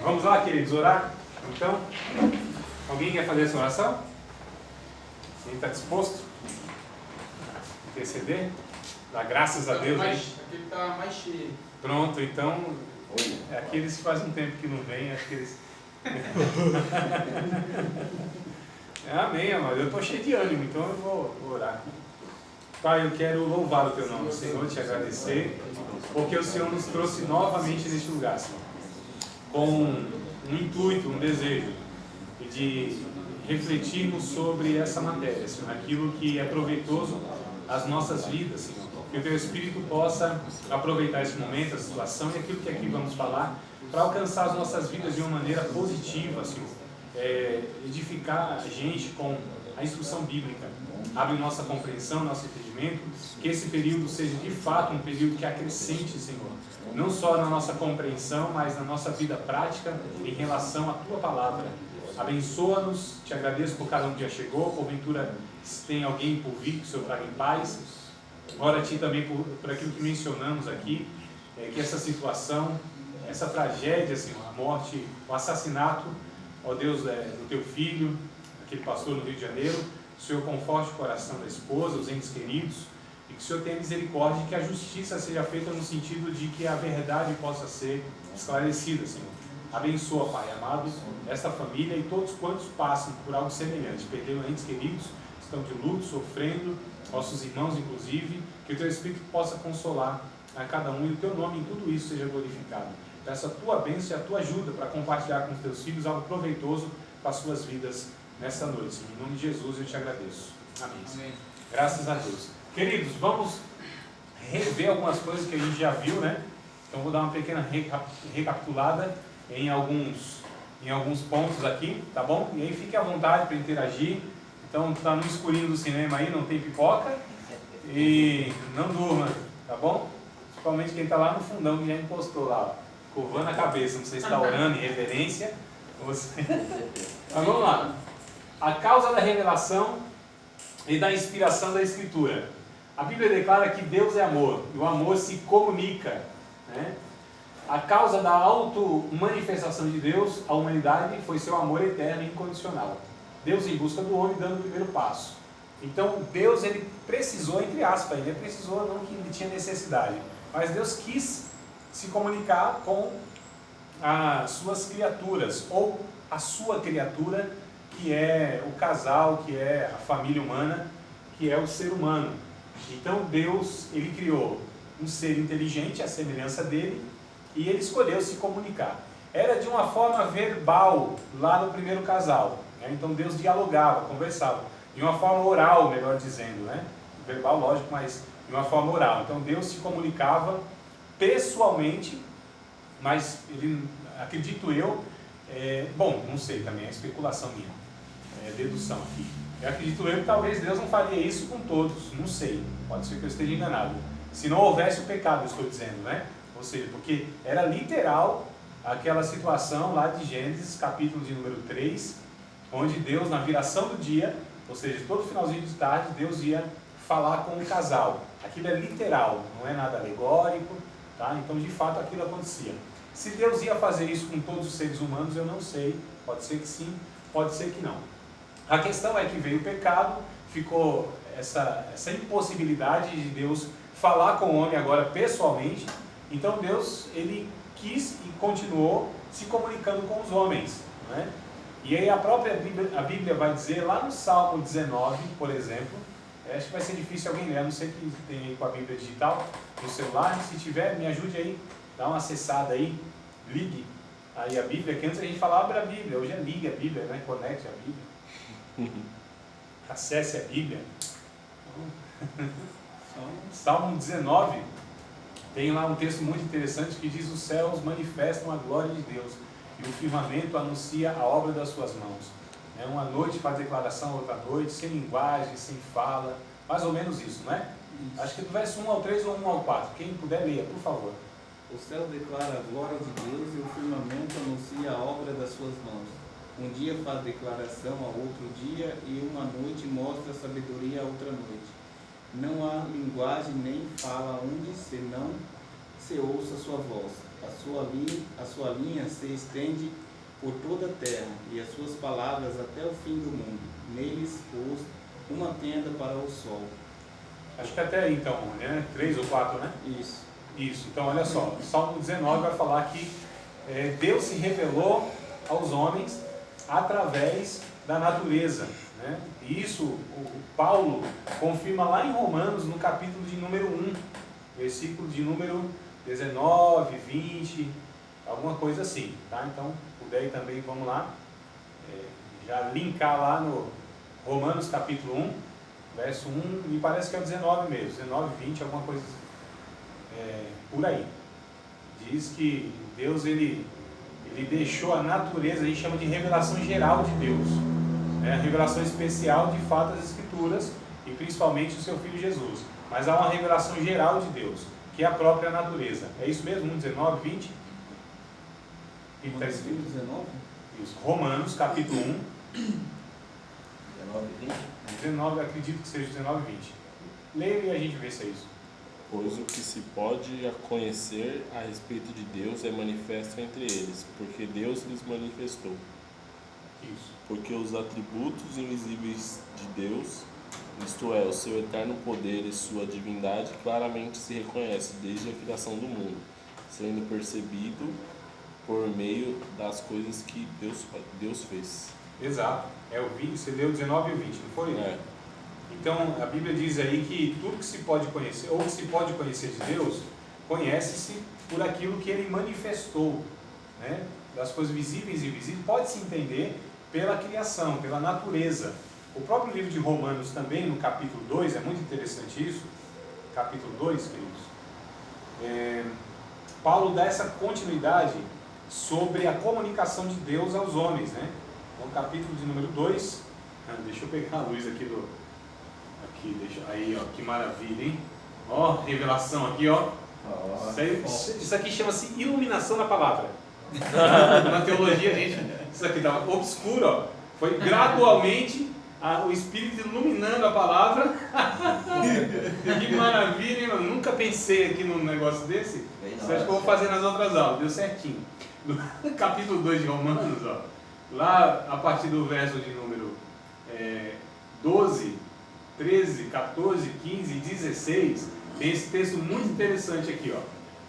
Vamos lá, queridos, orar? Então, alguém quer fazer essa oração? Quem está disposto a interceder? Dá graças a Deus aí. Aquele está mais cheio. Pronto, então, aqueles que faz um tempo que não vêm, acho que eles... Amém, amado. Eu estou cheio de ânimo, então eu vou orar. Pai, eu quero louvar o Teu nome, Senhor, te agradecer, porque o Senhor nos trouxe novamente neste lugar, Senhor, com um intuito, um desejo de refletirmos sobre essa matéria, Senhor, aquilo que é proveitoso às nossas vidas, Senhor. Que o Teu Espírito possa aproveitar esse momento, a situação e aquilo que aqui vamos falar, para alcançar as nossas vidas de uma maneira positiva, Senhor. Edificar a gente com a instrução bíblica. Abre nossa compreensão, nosso entendimento, que esse período seja de fato um período que acrescente, Senhor, não só na nossa compreensão, mas na nossa vida prática em relação à Tua Palavra. Abençoa-nos, te agradeço por cada um que já chegou, porventura se tem alguém por vir, que o Senhor traga em paz. Ora a Ti também por aquilo que mencionamos aqui, que essa situação, essa tragédia, Senhor, a morte, o assassinato, ó Deus, do Teu filho, aquele pastor no Rio de Janeiro, o Senhor conforte o coração da esposa, os entes queridos, e que o Senhor tenha misericórdia e que a justiça seja feita no sentido de que a verdade possa ser esclarecida, Senhor. Abençoa, Pai amado, esta família e todos quantos passam por algo semelhante, perderam entes queridos, estão de luto, sofrendo, nossos irmãos inclusive, que o Teu Espírito possa consolar a cada um e o Teu nome em tudo isso seja glorificado. Peço a Tua bênção e a Tua ajuda para compartilhar com os Teus filhos algo proveitoso para as suas vidas nesta noite, Senhor. Em nome de Jesus eu te agradeço. Amém. Amém. Graças a Deus. Queridos, vamos rever algumas coisas que a gente já viu, né? Então vou dar uma pequena recapitulada em alguns pontos aqui, tá bom? E aí fique à vontade para interagir. Então tá no escurinho do cinema aí, não tem pipoca e não durma, tá bom? Principalmente quem está lá no fundão que já encostou lá, curvando a cabeça, não sei se está orando em reverência. Mas vamos lá. A causa da revelação e da inspiração da Escritura. A Bíblia declara que Deus é amor, e o amor se comunica, né? A causa da auto-manifestação de Deus à humanidade foi seu amor eterno e incondicional. Deus em busca do homem dando o primeiro passo. Então Deus, ele precisou, entre aspas, ele precisou, não que ele tinha necessidade, mas Deus quis se comunicar com as suas criaturas, ou a sua criatura, que é o casal, que é a família humana, que é o ser humano. Então Deus, ele criou um ser inteligente, à semelhança dele, e ele escolheu se comunicar. Era de uma forma verbal, lá no primeiro casal, né? Então Deus dialogava, conversava, de uma forma oral, melhor dizendo, né? Verbal, lógico, mas de uma forma oral. Então Deus se comunicava pessoalmente, mas ele, acredito eu, bom, não sei também, é especulação minha, é dedução aqui. Eu acredito eu que talvez Deus não faria isso com todos, não sei, pode ser que eu esteja enganado. Se não houvesse o pecado, eu estou dizendo, né? Ou seja, porque era literal aquela situação lá de Gênesis, capítulo de número 3, onde Deus, na viração do dia, ou seja, todo finalzinho de tarde, Deus ia falar com o casal. Aquilo é literal, não é nada alegórico, tá? Então, de fato, aquilo acontecia. Se Deus ia fazer isso com todos os seres humanos, eu não sei. Pode ser que sim, pode ser que não. A questão é que veio o pecado, ficou essa impossibilidade de Deus falar com o homem agora pessoalmente. Então Deus, ele quis e continuou se comunicando com os homens, né? E aí a própria Bíblia vai dizer, lá no Salmo 19, por exemplo, acho que vai ser difícil alguém ler, a não ser que tenha aí com a Bíblia digital no celular, se tiver, me ajude aí, dá uma acessada aí, ligue aí a Bíblia, que antes a gente falava abra a Bíblia, hoje é ligue a Bíblia, né? Conecte a Bíblia, acesse a Bíblia. Salmo 19, tem lá um texto muito interessante que diz: os céus manifestam a glória de Deus e o firmamento anuncia a obra das suas mãos. Uma noite faz declaração, outra noite, sem linguagem, sem fala, mais ou menos isso, não é? Isso. Acho que do verso 1 ao 3 ou 1 ao 4, quem puder leia, por favor. O céu declara a glória de Deus e o firmamento anuncia a obra das suas mãos. Um dia faz declaração a outro dia e uma noite mostra sabedoria a outra noite. Não há linguagem nem fala onde senão se ouça a sua voz. A a sua linha se estende por toda a terra, e as suas palavras até o fim do mundo. Neles pôs uma tenda para o sol. Acho que até aí então, né? 3 ou 4, né? Isso. Então olha só, Salmo 19 vai falar que Deus se revelou aos homens através da natureza, né? E isso o Paulo confirma lá em Romanos, no capítulo de número 1, versículo de número 19, 20, alguma coisa assim, tá? Então, puder aí também, vamos lá, já linkar lá no Romanos capítulo 1, verso 1, me parece que é o 19 mesmo, 19, 20, alguma coisa por aí. Diz que Deus, ele deixou a natureza, a gente chama de revelação geral de Deus, né? A revelação especial de fato das Escrituras, e principalmente do seu Filho Jesus. Mas há uma revelação geral de Deus, que é a própria natureza. É isso mesmo? 1, 19, 20? O que está escrito? 19? Isso. Romanos, capítulo 1. 19 e 20? 19, acredito que seja 19 e 20. Leia e a gente vê se é isso. Pois o que se pode conhecer a respeito de Deus é manifesto entre eles, porque Deus lhes manifestou. Isso. Porque os atributos invisíveis de Deus, isto é, o seu eterno poder e sua divindade, claramente se reconhece desde a criação do mundo, sendo percebido por meio das coisas que Deus fez. Exato. Você leu 19 e 20, não foi? Então, a Bíblia diz aí que tudo que se pode conhecer, ou que se pode conhecer de Deus, conhece-se por aquilo que Ele manifestou, né? Das coisas visíveis e invisíveis, pode-se entender pela criação, pela natureza. O próprio livro de Romanos também, no capítulo 2, é muito interessante isso, capítulo 2, queridos, Paulo dá essa continuidade sobre a comunicação de Deus aos homens, né? No capítulo de número 2, deixa eu pegar a luz aqui aí, ó, que maravilha, hein? Ó, revelação aqui, ó. Isso aqui chama-se iluminação da palavra. Na teologia, gente, isso aqui estava obscuro, ó. Foi gradualmente o Espírito iluminando a palavra. Que maravilha, hein? Eu nunca pensei aqui num negócio desse. Isso acho que eu vou fazer nas outras aulas, deu certinho. No capítulo 2 de Romanos, ó, lá a partir do verso de número 12, 13, 14, 15 e 16, tem esse texto muito interessante aqui, ó.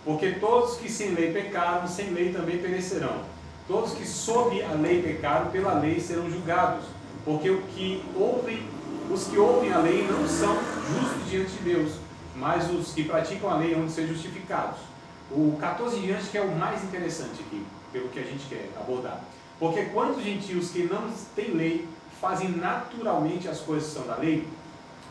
Porque todos que sem lei pecaram, sem lei também perecerão. Todos que sob a lei pecaram, pela lei serão julgados. Porque os que ouvem a lei não são justos diante de Deus, mas os que praticam a lei hão de ser justificados. O 14 diante que é o mais interessante aqui, pelo que a gente quer abordar. Porque quantos gentios que não têm lei, fazem naturalmente as coisas que são da lei,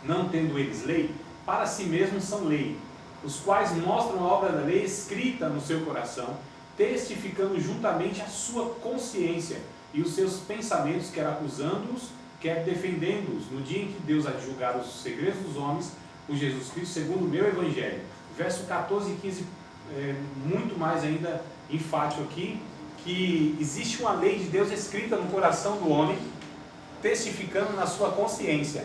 não tendo eles lei, para si mesmos são lei, os quais mostram a obra da lei escrita no seu coração, testificando juntamente a sua consciência e os seus pensamentos, quer acusando-os, quer defendendo-os, no dia em que Deus há de julgar os segredos dos homens, por Jesus Cristo, segundo o meu Evangelho. Verso 14 e 15, muito mais ainda enfático aqui, que existe uma lei de Deus escrita no coração do homem, testificando na sua consciência.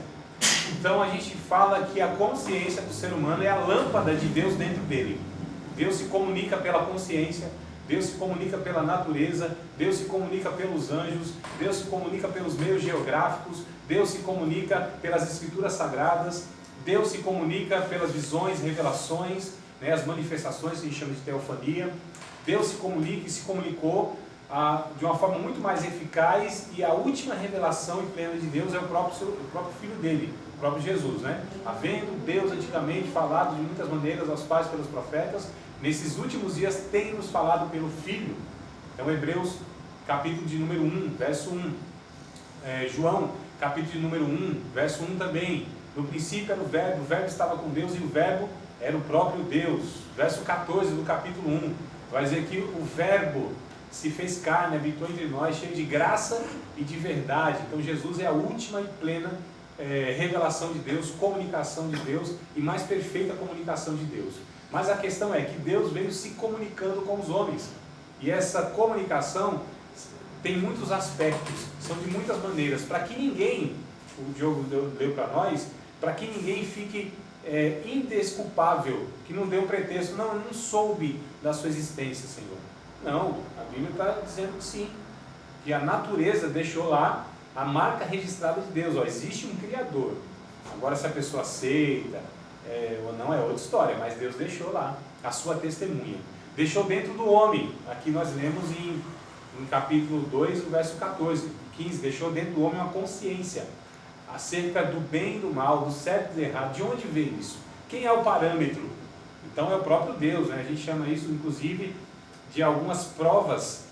Então a gente fala que a consciência do ser humano é a lâmpada de Deus dentro dele. Deus se comunica pela consciência, Deus se comunica pela natureza, Deus se comunica pelos anjos, Deus se comunica pelos meios geográficos, Deus se comunica pelas escrituras sagradas, Deus se comunica pelas visões, revelações, né, as manifestações que a gente chama de teofania. Deus se comunica e se comunicou de uma forma muito mais eficaz, e a última revelação e plena de Deus é o próprio Filho dele, o próprio Jesus, né? Havendo Deus antigamente falado de muitas maneiras aos pais pelos profetas, nesses últimos dias tem nos falado pelo Filho. Então Hebreus capítulo de número 1, verso 1, João capítulo de número 1, verso 1 também. No princípio era o Verbo estava com Deus e o Verbo era o próprio Deus. Verso 14 do capítulo 1, vai dizer que o Verbo se fez carne, habitou entre nós, cheio de graça e de verdade. Então Jesus é a última e plena revelação de Deus, comunicação de Deus e mais perfeita comunicação de Deus. Mas a questão é que Deus veio se comunicando com os homens, e essa comunicação tem muitos aspectos, são de muitas maneiras, para que ninguém, o Diogo leu para nós, para que ninguém fique indesculpável, que não deu pretexto, não, eu não soube da sua existência, Senhor. Não, a Bíblia está dizendo que sim, que a natureza deixou lá a marca registrada de Deus, ó, existe um Criador. Agora se a pessoa aceita ou não é outra história, mas Deus deixou lá a sua testemunha. Deixou dentro do homem, aqui nós lemos em capítulo 2, verso 14, 15, deixou dentro do homem uma consciência acerca do bem e do mal, do certo e do errado. De onde veio isso? Quem é o parâmetro? Então é o próprio Deus, né? A gente chama isso inclusive de algumas provas,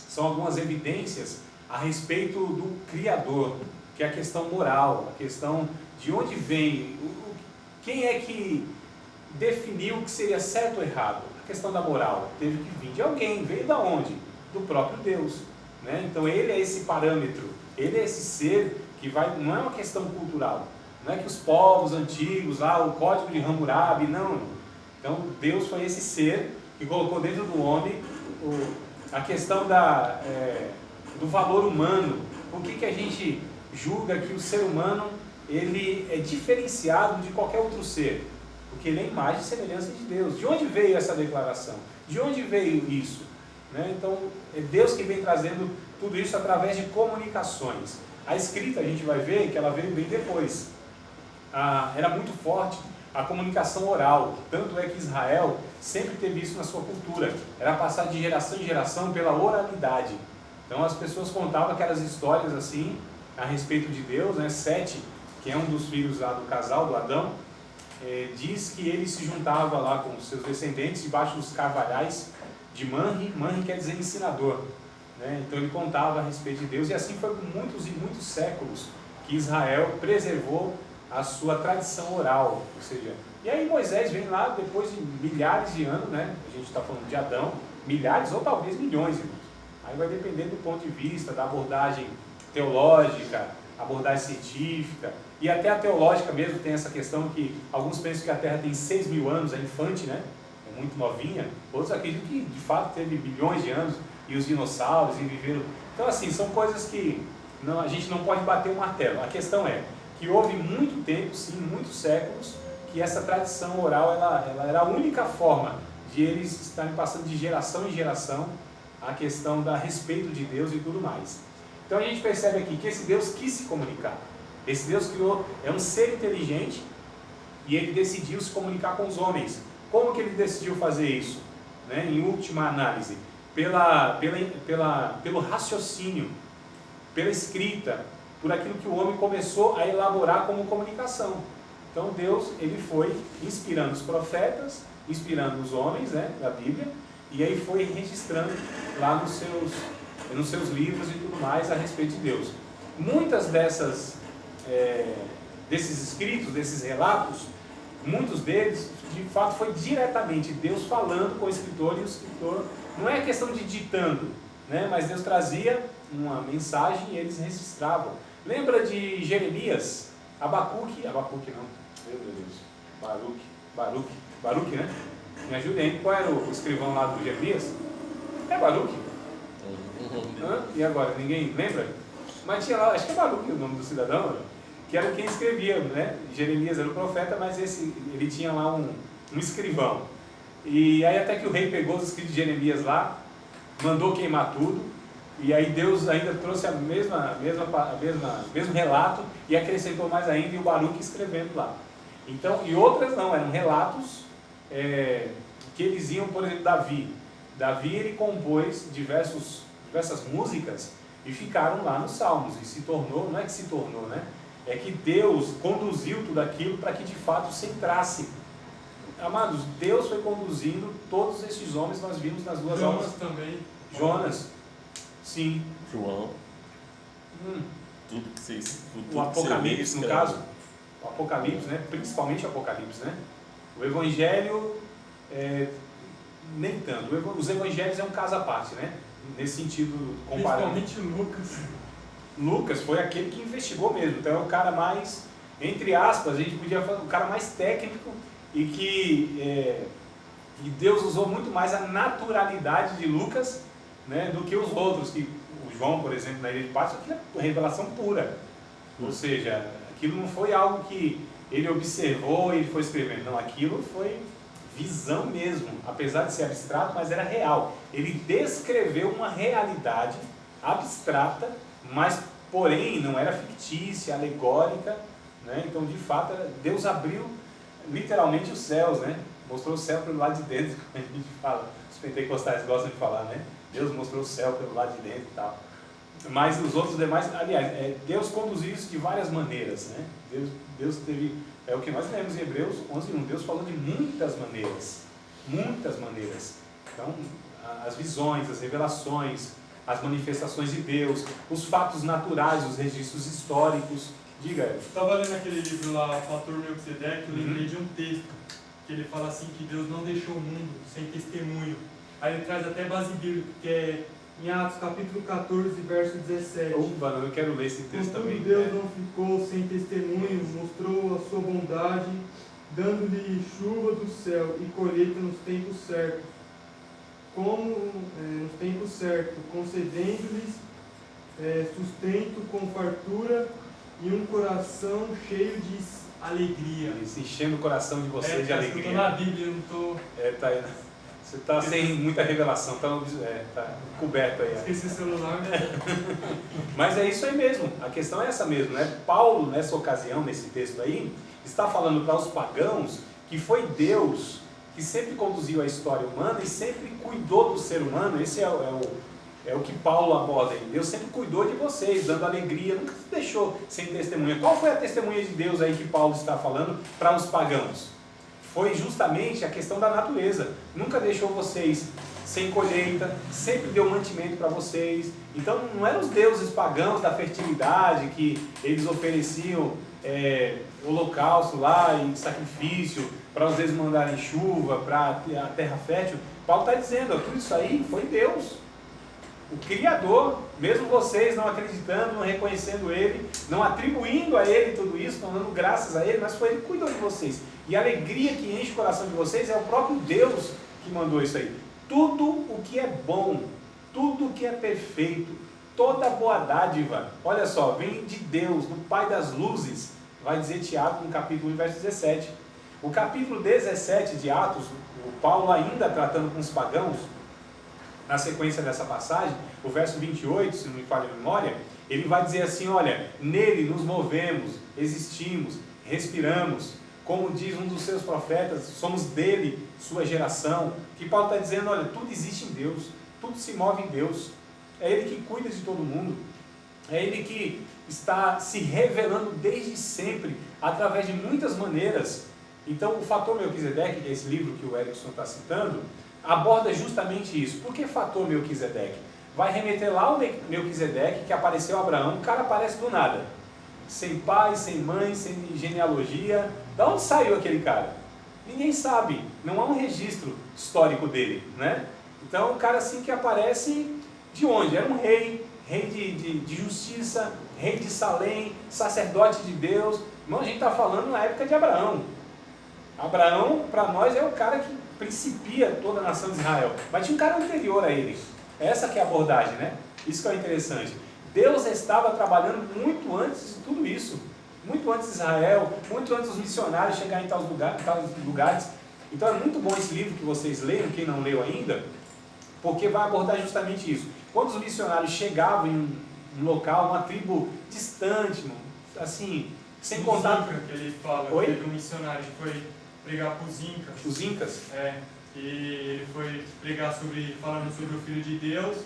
são algumas evidências a respeito do Criador, que é a questão moral, a questão de onde vem, quem é que definiu o que seria certo ou errado. A questão da moral teve que vir de alguém, veio da onde? Do próprio Deus, né? Então ele é esse parâmetro, ele é esse ser que vai, não é uma questão cultural, não é que os povos antigos, o código de Hammurabi, não. Então Deus foi esse ser que colocou dentro do homem a questão do valor humano. Por que a gente julga que o ser humano ele é diferenciado de qualquer outro ser? Porque ele é a imagem e semelhança de Deus. De onde veio essa declaração? De onde veio isso? Né? Então é Deus que vem trazendo tudo isso através de comunicações. A escrita a gente vai ver que ela veio bem depois. Era muito forte a comunicação oral, tanto é que Israel sempre teve isso na sua cultura, era passar de geração em geração pela oralidade. Então as pessoas contavam aquelas histórias assim a respeito de Deus, né? Sete, que é um dos filhos lá do casal, do Adão, diz que ele se juntava lá com os seus descendentes debaixo dos carvalhais de Manre. Manre quer dizer ensinador, né? Então ele contava a respeito de Deus, e assim foi por muitos e muitos séculos que Israel preservou a sua tradição oral. Ou seja, e aí Moisés vem lá depois de milhares de anos, né? A gente está falando de Adão, milhares ou talvez milhões, irmãos. Aí vai depender do ponto de vista, da abordagem teológica, abordagem científica, e até a teológica mesmo tem essa questão que alguns pensam que a Terra tem 6.000 anos, é infante, né? É muito novinha. Outros acreditam que de fato teve bilhões de anos, e os dinossauros, e viveram... Então assim, são coisas que a gente não pode bater o martelo. A questão é que houve muito tempo, sim, muitos séculos, que essa tradição oral ela era a única forma de eles estarem passando de geração em geração a questão da respeito de Deus e tudo mais. Então a gente percebe aqui que esse Deus quis se comunicar. Esse Deus é um ser inteligente e ele decidiu se comunicar com os homens. Como que ele decidiu fazer isso? Né? Em última análise, pelo raciocínio, pela escrita, por aquilo que o homem começou a elaborar como comunicação. Então Deus ele foi inspirando os profetas, inspirando os homens, né, da Bíblia, e aí foi registrando lá nos seus livros e tudo mais a respeito de Deus. Muitas desses escritos, desses relatos, muitos deles, de fato, foi diretamente Deus falando com o escritor, e o escritor, não é questão de ditando, né, mas Deus trazia uma mensagem e eles registravam. Lembra de Jeremias? Abacuque não, meu Deus, Baruque, né? Me ajuda aí, qual era o escrivão lá do Jeremias? É Baruque? E agora, ninguém lembra? Mas tinha lá, acho que é Baruque o nome do cidadão, que era quem escrevia, né? Jeremias era o profeta, mas ele tinha lá um escrivão. E aí até que o rei pegou os escritos de Jeremias lá, mandou queimar tudo, e aí Deus ainda trouxe o mesmo relato e acrescentou mais ainda, e o Baruque escrevendo lá. Então, e outras não, eram relatos que eles iam, por exemplo, Davi, ele compôs diversas músicas e ficaram lá nos Salmos, e se tornou, não é que se tornou, né? É que Deus conduziu tudo aquilo para que de fato se entrasse. Amados, Deus foi conduzindo todos esses homens, nós vimos nas duas aulas. Jonas também. Jonas, sim. João. Tudo que vocês... O Apocalipse, no caso. O Apocalipse, né? Principalmente o Apocalipse, né? O Evangelho, nem tanto. Os Evangelhos é um caso à parte, né? Nesse sentido, comparado. Principalmente Lucas. Lucas foi aquele que investigou mesmo. Então é o cara mais, entre aspas, a gente podia falar, o cara mais técnico, e que Deus usou muito mais a naturalidade de Lucas, né, do que os outros, que o João, por exemplo, na Ilha de Patmos, aquilo é revelação pura. Ou seja, aquilo não foi algo que ele observou e ele foi escrevendo. Não, aquilo foi visão mesmo, apesar de ser abstrato, mas era real. Ele descreveu uma realidade abstrata, mas porém não era fictícia, alegórica, né? Então de fato Deus abriu literalmente os céus, né? Mostrou o céu pelo lado de dentro, como a gente fala, os pentecostais gostam de falar, né? Deus mostrou o céu pelo lado de dentro e tal. Mas os outros demais, aliás, Deus conduziu isso de várias maneiras, né? Deus teve, é o que nós lemos em Hebreus 11:1, Deus falou de muitas maneiras, muitas maneiras. Então, as visões, as revelações, as manifestações de Deus, os fatos naturais, os registros históricos. Diga. Estava lendo aquele livro lá, Fator Melquisedeque, eu lembrei de um texto, que ele fala assim, que Deus não deixou o mundo sem testemunho. Aí ele traz até base bíblica, que é em Atos capítulo 14, verso 17. Opa, eu quero ler esse texto também. Deus não ficou sem testemunho, mostrou a sua bondade, dando-lhe chuva do céu e colheita nos tempos certos, nos tempos certos, concedendo-lhes sustento com fartura e um coração cheio de alegria. Isso, enchendo o coração de vocês de alegria. Eu estou na Bíblia, eu não estou... Tá aí. Você está sem muita revelação, tá coberto aí. Esqueci o celular. Mas é isso aí mesmo, a questão é essa mesmo, né? Paulo, nessa ocasião, nesse texto aí, está falando para os pagãos que foi Deus que sempre conduziu a história humana e sempre cuidou do ser humano. Esse é o que Paulo aborda aí. Deus sempre cuidou de vocês, dando alegria, nunca se deixou sem testemunha. Qual foi a testemunha de Deus aí que Paulo está falando para os pagãos? Foi justamente a questão da natureza. Nunca deixou vocês sem colheita, sempre deu mantimento para vocês. Então não eram os deuses pagãos da fertilidade que eles ofereciam holocausto lá e sacrifício para às vezes mandarem chuva para a terra fértil. Paulo está dizendo, tudo isso aí foi Deus, o Criador, mesmo vocês não acreditando, não reconhecendo Ele, não atribuindo a Ele tudo isso, não dando graças a Ele, mas foi Ele que cuidou de vocês. E a alegria que enche o coração de vocês é o próprio Deus que mandou isso aí. Tudo o que é bom, tudo o que é perfeito, toda boa dádiva, olha só, vem de Deus, do Pai das luzes, vai dizer Tiago no capítulo 1, verso 17. O capítulo 17 de Atos, o Paulo ainda tratando com os pagãos, na sequência dessa passagem, o verso 28, se não me falha a memória, ele vai dizer assim, olha, nele nos movemos, existimos, respiramos, como diz um dos seus profetas, somos dele, sua geração. Que Paulo está dizendo, olha, tudo existe em Deus, tudo se move em Deus, é Ele que cuida de todo mundo, é Ele que está se revelando desde sempre, através de muitas maneiras. Então o Fator Melquisedeque, que é esse livro que o Erickson está citando, aborda justamente isso. Por que Fator Melquisedeque? Vai remeter lá ao Melquisedeque que apareceu a Abraão, o cara aparece do nada, sem pai, sem mãe, sem genealogia. Da onde saiu aquele cara? Ninguém sabe, não há um registro histórico dele, né? Então o cara assim que aparece de onde? Era um rei de justiça, rei de Salém, sacerdote de Deus. Irmão, a gente está falando na época de Abraão. Abraão, para nós, é o cara que principia toda a nação de Israel. Mas tinha um cara anterior a ele. Essa que é a abordagem, né? Isso que é interessante. Deus estava trabalhando muito antes de tudo isso. Muito antes de Israel, muito antes dos missionários chegarem em tais lugares. Então é muito bom esse livro que vocês leiam, quem não leu ainda, porque vai abordar justamente isso. Quando os missionários chegavam em um local, uma tribo distante, assim, sem contato... Que ele fala, Oi? teve um missionário que foi pregar para os Incas. Os Incas? E ele foi pregar falando sobre o Filho de Deus,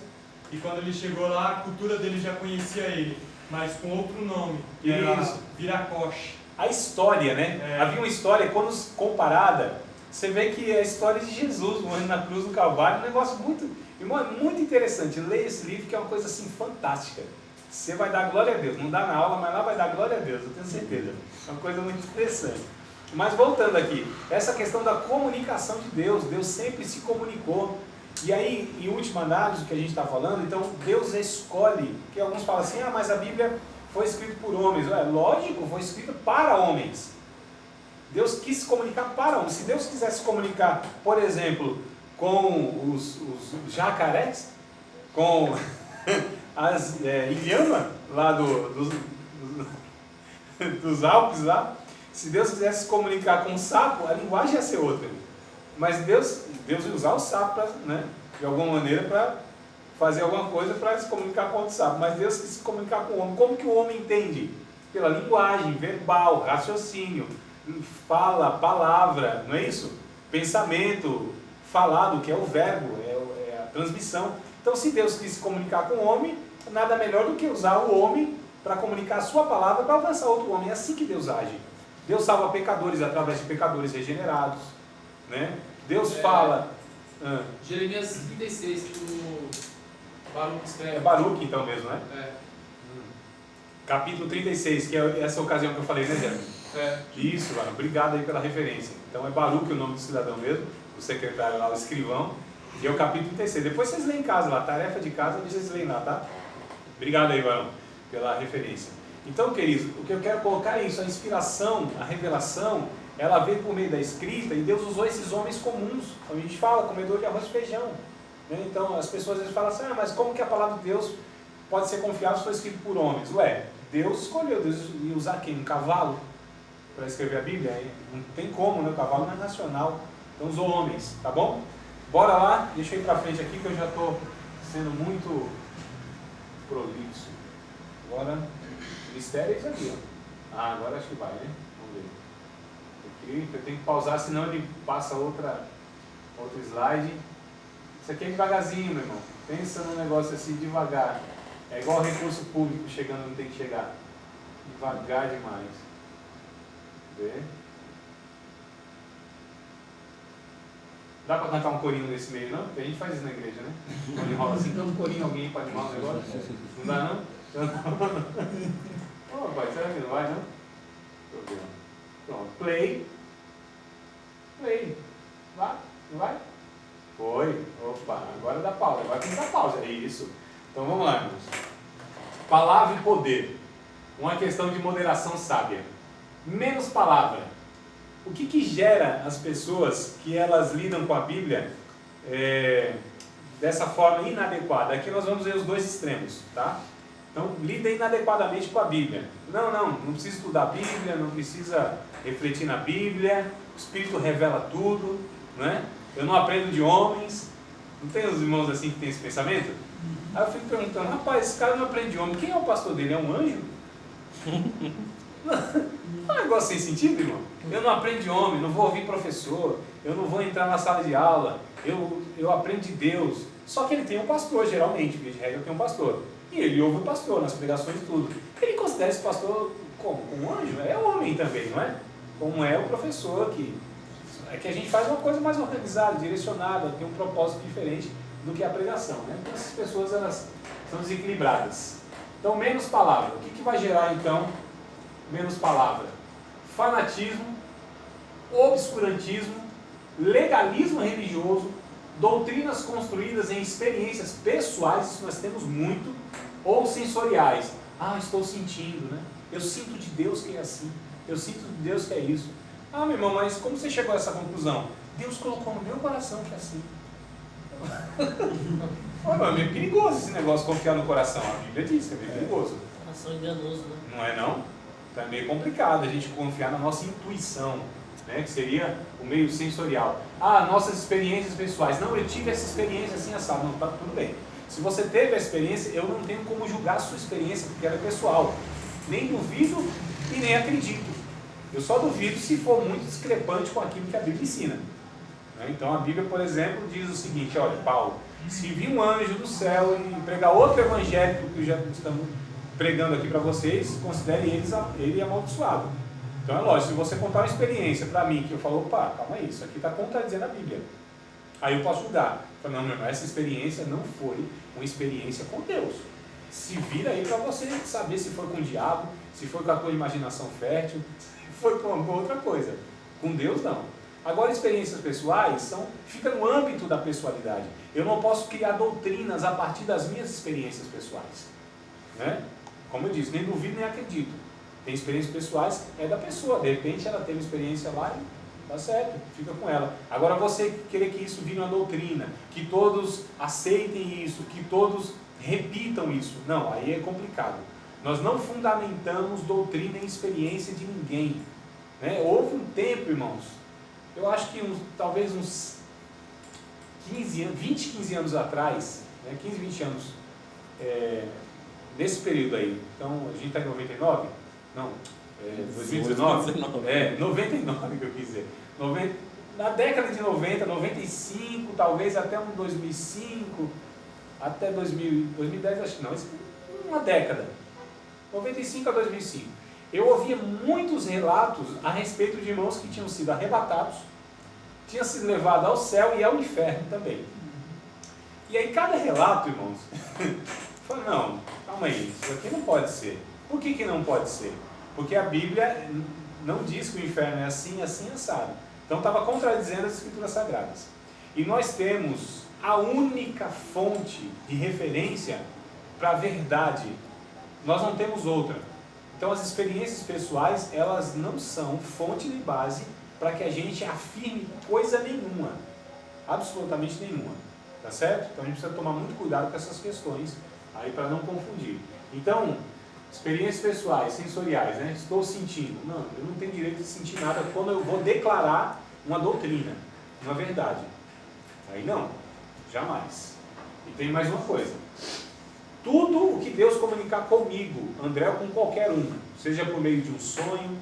e quando ele chegou lá, a cultura dele já conhecia ele, mas com outro nome, que era Viracoche. A história, né? Havia uma história, quando comparada, você vê que é a história de Jesus morrendo na cruz do Calvário, um negócio muito, irmão, é muito interessante. Leia esse livro que é uma coisa assim fantástica. Você vai dar glória a Deus, não dá na aula, mas lá vai dar glória a Deus, eu tenho certeza. É uma coisa muito interessante. Mas voltando aqui, essa questão da comunicação de Deus, Deus sempre se comunicou. E aí, em última análise, o que a gente está falando, então Deus escolhe, que alguns falam assim, mas a Bíblia foi escrita por homens. Lógico, foi escrita para homens. Deus quis se comunicar para homens. Se Deus quisesse se comunicar, por exemplo, com os jacarés, com as ilhama lá dos Alpes lá, Se Deus quisesse se comunicar com um sapo, a linguagem ia ser outra. Mas Deus ia usar o sapo, pra, né, de alguma maneira, para fazer alguma coisa para se comunicar com outro sapo. Mas Deus quis se comunicar com o homem. Como que o homem entende? Pela linguagem, verbal, raciocínio, fala, palavra, não é isso? Pensamento, falado, que é o verbo, é a transmissão. Então, se Deus quis se comunicar com o homem, nada melhor do que usar o homem para comunicar a sua palavra para alcançar outro homem. É assim que Deus age. Deus salva pecadores através de pecadores regenerados, né? Deus fala... Jeremias 36, que o Baruque escreve. É Baruque então mesmo, né? É. Capítulo 36, que é essa ocasião que eu falei, né, Jeremy? Isso, mano. Obrigado aí pela referência. Então é Baruque o nome do cidadão mesmo, o secretário lá, o escrivão, e é o capítulo 36. Depois vocês leem em casa lá, tarefa de casa, vocês leem lá, tá? Obrigado aí, Barão, pela referência. Então, queridos, o que eu quero colocar é isso, a inspiração, a revelação, ela veio por meio da escrita e Deus usou esses homens comuns, como a gente fala, comedor de arroz e feijão. Né? Então, as pessoas às vezes falam assim, mas como que a palavra de Deus pode ser confiável se foi escrito por homens? Ué, Deus escolheu, Deus ia usar quem? Um cavalo para escrever a Bíblia? Não tem como, né? O cavalo não é nacional, então usou homens, tá bom? Bora lá, deixa eu ir para frente aqui que eu já estou sendo muito prolixo. Agora, mistério é isso aqui, ó. Agora acho que vai, né? Vamos ver. Aqui, eu tenho que pausar, senão ele passa outro slide. Isso aqui é devagarzinho, meu irmão. Pensa num negócio assim, devagar. É igual recurso público chegando onde tem que chegar. Devagar demais. Vê? Dá para cantar um corinho nesse meio, não? Porque a gente faz isso na igreja, né? Quando enrola assim, canta um corinho, alguém para animar o negócio. Não dá, não? Ô, pai, será que não vai, não? Deixa eu ver. Pronto. Play. Play. Vai? Não vai? Foi. Opa, agora dá pausa. Agora tem que dar pausa. É isso. Então vamos lá, irmãos. Palavra e poder. Uma questão de moderação sábia. Menos palavra. O que gera as pessoas que elas lidam com a Bíblia dessa forma inadequada? Aqui nós vamos ver os dois extremos, tá? Então, lida inadequadamente com a Bíblia. Não precisa estudar a Bíblia, não precisa refletir na Bíblia, o Espírito revela tudo, né? Eu não aprendo de homens. Não tem os irmãos assim que tem esse pensamento? Aí eu fico perguntando, rapaz, esse cara não aprende de homem, quem é o pastor dele? É um anjo? Não é um negócio sem sentido, irmão? Eu não aprendo de homem, não vou ouvir professor, eu não vou entrar na sala de aula, eu aprendo de Deus. Só que ele tem um pastor, geralmente, via de regra tem um pastor. E ele ouve o pastor nas pregações e tudo. Ele considera esse pastor como? Um anjo? É homem também, não é? Como é o professor aqui. É que a gente faz uma coisa mais organizada, direcionada, tem um propósito diferente do que a pregação, né? Então essas pessoas, elas são desequilibradas. Então, menos palavra. O que vai gerar, então, menos palavra? Fanatismo, obscurantismo, legalismo religioso, doutrinas construídas em experiências pessoais, isso nós temos muito, ou sensoriais. Estou sentindo, né? Eu sinto de Deus que é assim, eu sinto de Deus que é isso. Meu irmão, mas como você chegou a essa conclusão? Deus colocou no meu coração que é assim. É meio perigoso esse negócio, confiar no coração. A Bíblia diz que é meio perigoso. Coração enganoso, né? Não é não? Então é meio complicado a gente confiar na nossa intuição, né? Que seria o meio sensorial. Nossas experiências pessoais. Não, eu tive essa experiência assim, assado. Não, tá tudo bem. Se você teve a experiência, eu não tenho como julgar a sua experiência, porque ela é pessoal. Nem duvido e nem acredito. Eu só duvido se for muito discrepante com aquilo que a Bíblia ensina. Então a Bíblia, por exemplo, diz o seguinte, olha, Paulo, se vir um anjo do céu e pregar outro evangelho que já estamos pregando aqui para vocês, considere ele amaldiçoado. Então é lógico, se você contar uma experiência para mim, que eu falo, opa, calma aí, isso aqui está contradizendo a Bíblia. Aí eu posso julgar. Eu falo, não, meu irmão, essa experiência não foi uma experiência com Deus. Se vira aí para você saber se foi com o diabo, se foi com a tua imaginação fértil, se foi com outra coisa. Com Deus, não. Agora, experiências pessoais fica no âmbito da pessoalidade. Eu não posso criar doutrinas a partir das minhas experiências pessoais. Né? Como eu disse, nem duvido nem acredito. Tem experiências pessoais, é da pessoa. De repente ela teve experiência lá e tá certo, fica com ela. Agora você querer que isso vire uma doutrina, que todos aceitem isso, que todos repitam isso. Não, aí é complicado. Nós não fundamentamos doutrina em experiência de ninguém. Né? Houve um tempo, irmãos, eu acho que talvez uns 15 anos, 20, 15 anos atrás, né? 15, 20 anos, nesse período aí. Então, a gente está em 99? Não, 2019? 99 que eu quis dizer. Na década de 90, 95, talvez até um 2005, até 2010, acho que não, uma década. 95 a 2005. Eu ouvia muitos relatos a respeito de irmãos que tinham sido arrebatados, tinham sido levados ao céu e ao inferno também. E aí cada relato, irmãos, falei, não, calma aí, isso aqui não pode ser. Por que não pode ser? Porque a Bíblia não diz que o inferno é assim, assim, assado. Então estava contradizendo as Escrituras Sagradas. E nós temos a única fonte de referência para a verdade. Nós não temos outra. Então as experiências pessoais, elas não são fonte de base para que a gente afirme coisa nenhuma. Absolutamente nenhuma. Tá certo? Então a gente precisa tomar muito cuidado com essas questões aí para não confundir. Então, experiências pessoais, sensoriais, né? Estou sentindo. Não, eu não tenho direito de sentir nada quando eu vou declarar uma doutrina, uma verdade. Aí não, jamais. E tem mais uma coisa. Tudo o que Deus comunicar comigo, André, ou com qualquer um, seja por meio de um sonho,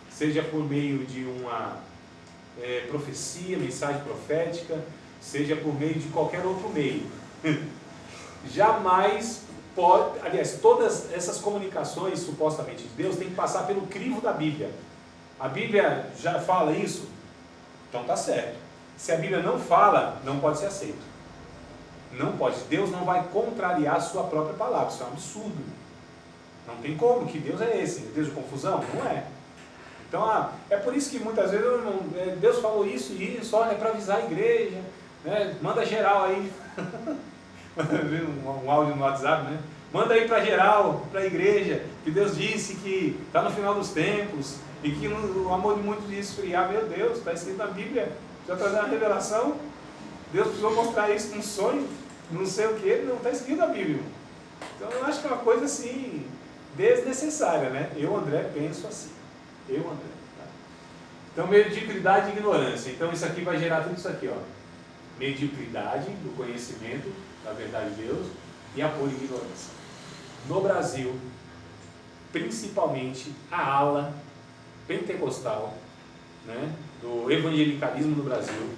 seja por meio de uma profecia, mensagem profética, seja por meio de qualquer outro meio, jamais pode, aliás, todas essas comunicações supostamente de Deus têm que passar pelo crivo da Bíblia. A Bíblia já fala isso? Então tá certo. Se a Bíblia não fala, não pode ser aceito. Não pode. Deus não vai contrariar a sua própria palavra. Isso é um absurdo. Não tem como. Que Deus é esse? Deus de confusão? Não é. Então, é por isso que muitas vezes Deus falou isso e isso, olha, é para avisar a igreja, né? Manda geral aí. um áudio no WhatsApp, né? Manda aí para geral, para a igreja, que Deus disse que está no final dos tempos e que o amor de muitos ia esfriar. Meu Deus, está escrito na Bíblia, já está dando a revelação. Deus precisou mostrar isso num sonho, não sei o que, não está escrito na Bíblia. Então eu acho que é uma coisa assim, desnecessária, né? Eu, André, penso assim. Eu, André. Tá? Então, mediocridade e ignorância. Então isso aqui vai gerar tudo isso aqui, ó. Mediocridade do conhecimento da verdade de Deus e a pura ignorância. No Brasil, principalmente a ala pentecostal, né, do evangelicalismo no Brasil,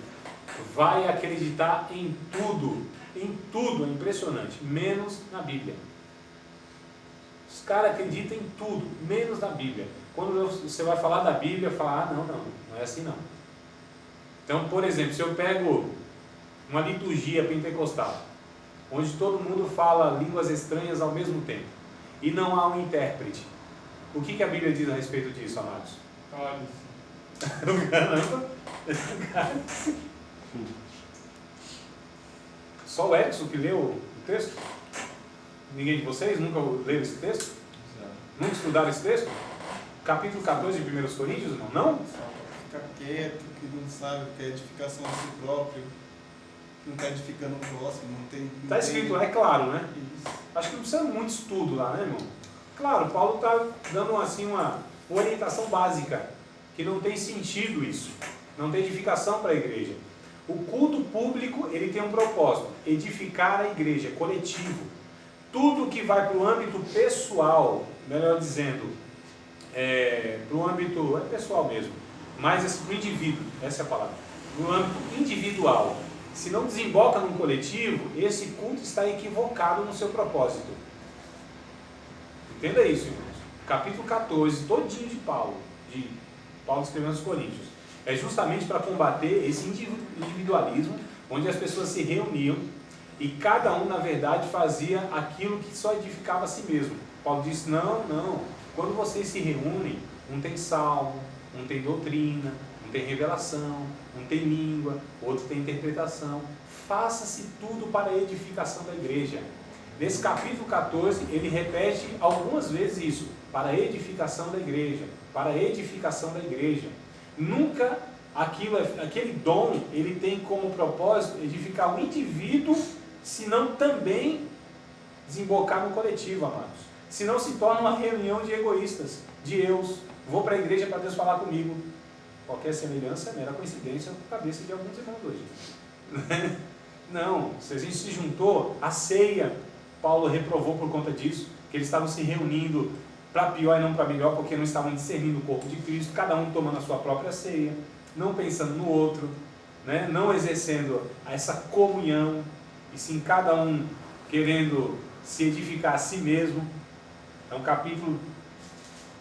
vai acreditar em tudo, é impressionante, menos na Bíblia. Os caras acreditam em tudo, menos na Bíblia. Quando você vai falar da Bíblia, fala, não é assim não. Então, por exemplo, se eu pego uma liturgia pentecostal, onde todo mundo fala línguas estranhas ao mesmo tempo, e não há um intérprete, o que a Bíblia diz a respeito disso, amados? Caramba! Só o Edson que leu o texto? Ninguém de vocês nunca leu esse texto? Nunca estudaram esse texto? Capítulo 14 de 1 Coríntios, irmão? Não? Fica quieto, que não sabe, que é edificação a si próprio, não está edificando o próximo, não tem... Está escrito, é claro, né? Isso. Acho que não precisa muito estudo lá, né, irmão? Claro, Paulo está dando assim uma orientação básica, que não tem sentido isso, não tem edificação para a igreja. O culto público, ele tem um propósito, edificar a igreja, coletivo. Tudo que vai para o âmbito pessoal, melhor dizendo, para o âmbito, pessoal mesmo, mas para o indivíduo, essa é a palavra, no âmbito individual, se não desemboca num coletivo, esse culto está equivocado no seu propósito. Entenda isso, irmãos. Capítulo 14, todinho de Paulo escrevendo aos Coríntios, é justamente para combater esse individualismo, onde as pessoas se reuniam e cada um, na verdade, fazia aquilo que só edificava a si mesmo. Paulo disse, não, quando vocês se reúnem, um tem salmo, um tem doutrina, um tem revelação, um tem língua, outro tem interpretação. Faça-se tudo para a edificação da igreja. Nesse capítulo 14, ele repete algumas vezes isso, para a edificação da igreja, para a edificação da igreja. Nunca aquele dom, ele tem como propósito edificar o indivíduo, senão também desembocar no coletivo, amados. Senão se torna uma reunião de egoístas, de eus. Vou para a igreja para Deus falar comigo. Qualquer semelhança é mera coincidência com a cabeça de alguns irmãos hoje. Não, se a gente se juntou, a ceia, Paulo reprovou por conta disso, que eles estavam se reunindo para pior e não para melhor, porque não estavam discernindo o corpo de Cristo, cada um tomando a sua própria ceia, não pensando no outro, né? Não exercendo essa comunhão, e sim cada um querendo se edificar a si mesmo. Então capítulo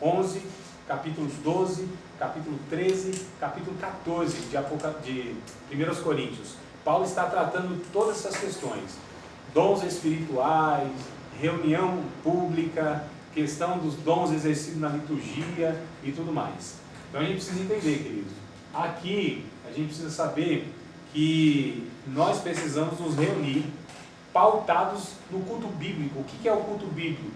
11, capítulos 12, capítulo 13, capítulo 14 de 1 Coríntios. Paulo está tratando todas essas questões, dons espirituais, reunião pública, questão dos dons exercidos na liturgia e tudo mais. Então a gente precisa entender, queridos, aqui a gente precisa saber que nós precisamos nos reunir pautados no culto bíblico. O que é o culto bíblico?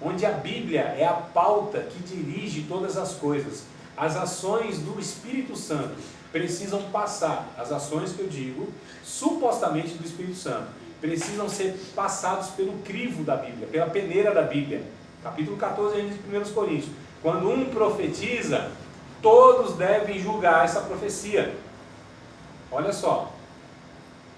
Onde a Bíblia é a pauta que dirige todas as coisas. As ações do Espírito Santo precisam passar, as ações que eu digo, supostamente do Espírito Santo, precisam ser passados pelo crivo da Bíblia, pela peneira da Bíblia. Capítulo 14 de 1 Coríntios. Quando um profetiza, todos devem julgar essa profecia. Olha só.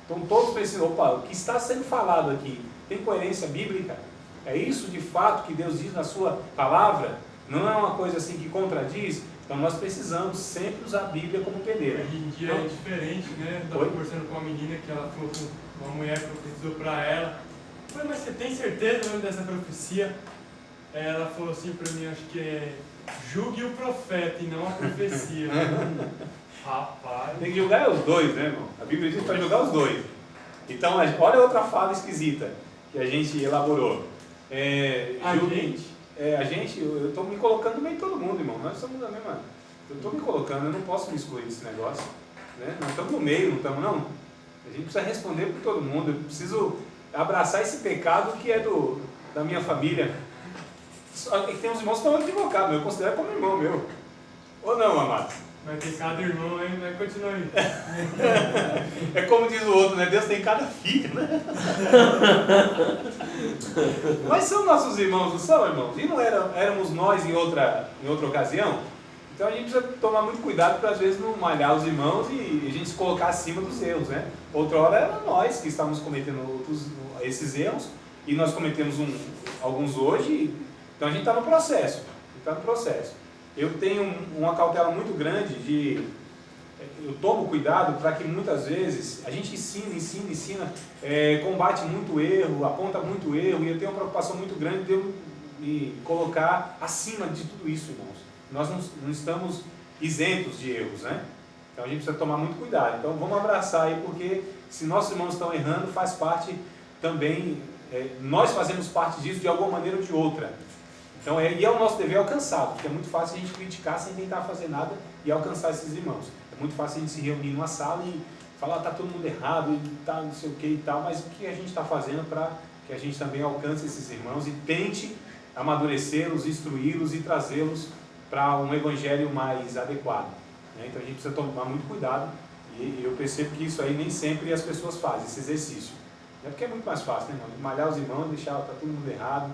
Então todos precisam, o que está sendo falado aqui tem coerência bíblica? É isso de fato que Deus diz na sua palavra? Não é uma coisa assim que contradiz? Então nós precisamos sempre usar a Bíblia como peneira. Hoje em dia é diferente, né? Eu estava conversando com uma menina que ela falou que uma mulher profetizou para ela. Mas você tem certeza dessa profecia? Ela falou assim para mim, acho que é julgue o profeta e não a profecia. Rapaz. Tem que julgar os dois, né, irmão? A Bíblia diz para julgar os dois. Então, olha outra fala esquisita que a gente elaborou. A gente, eu estou me colocando no meio de todo mundo, irmão. Nós somos a mesma. Eu estou me colocando, eu não posso me excluir desse negócio. Né? Nós estamos no meio, não estamos, não? A gente precisa responder por todo mundo. Eu preciso abraçar esse pecado que é da minha família. Tem uns irmãos que estão equivocados, eu considero como irmão meu. Ou não, amado? Vai ter cada irmão, hein? Vai continuar aí. É como diz o outro, né? Deus tem cada filho, né? Mas são nossos irmãos, não são, irmãos? E não éramos nós em outra ocasião? Então a gente precisa tomar muito cuidado para às vezes não malhar os irmãos e a gente se colocar acima dos erros, né? Outra hora era nós que estávamos cometendo esses erros e nós cometemos alguns hoje. Então a gente está no processo. Eu tenho uma cautela muito grande eu tomo cuidado para que muitas vezes a gente ensina, combate muito erro, aponta muito erro, e eu tenho uma preocupação muito grande de eu me colocar acima de tudo isso, irmãos. Nós não estamos isentos de erros, né? Então a gente precisa tomar muito cuidado. Então vamos abraçar aí, porque se nossos irmãos estão errando, faz parte também, nós fazemos parte disso de alguma maneira ou de outra. Então, e é o nosso dever alcançar, porque é muito fácil a gente criticar sem tentar fazer nada e alcançar esses irmãos. É muito fácil a gente se reunir numa sala e falar, está todo mundo errado, e tá não sei o que e tal, mas o que a gente está fazendo para que a gente também alcance esses irmãos e tente amadurecê-los, instruí-los e trazê-los para um evangelho mais adequado. Né? Então a gente precisa tomar muito cuidado e eu percebo que isso aí nem sempre as pessoas fazem, esse exercício. É porque é muito mais fácil, né, irmão? Malhar os irmãos, deixar tá todo mundo errado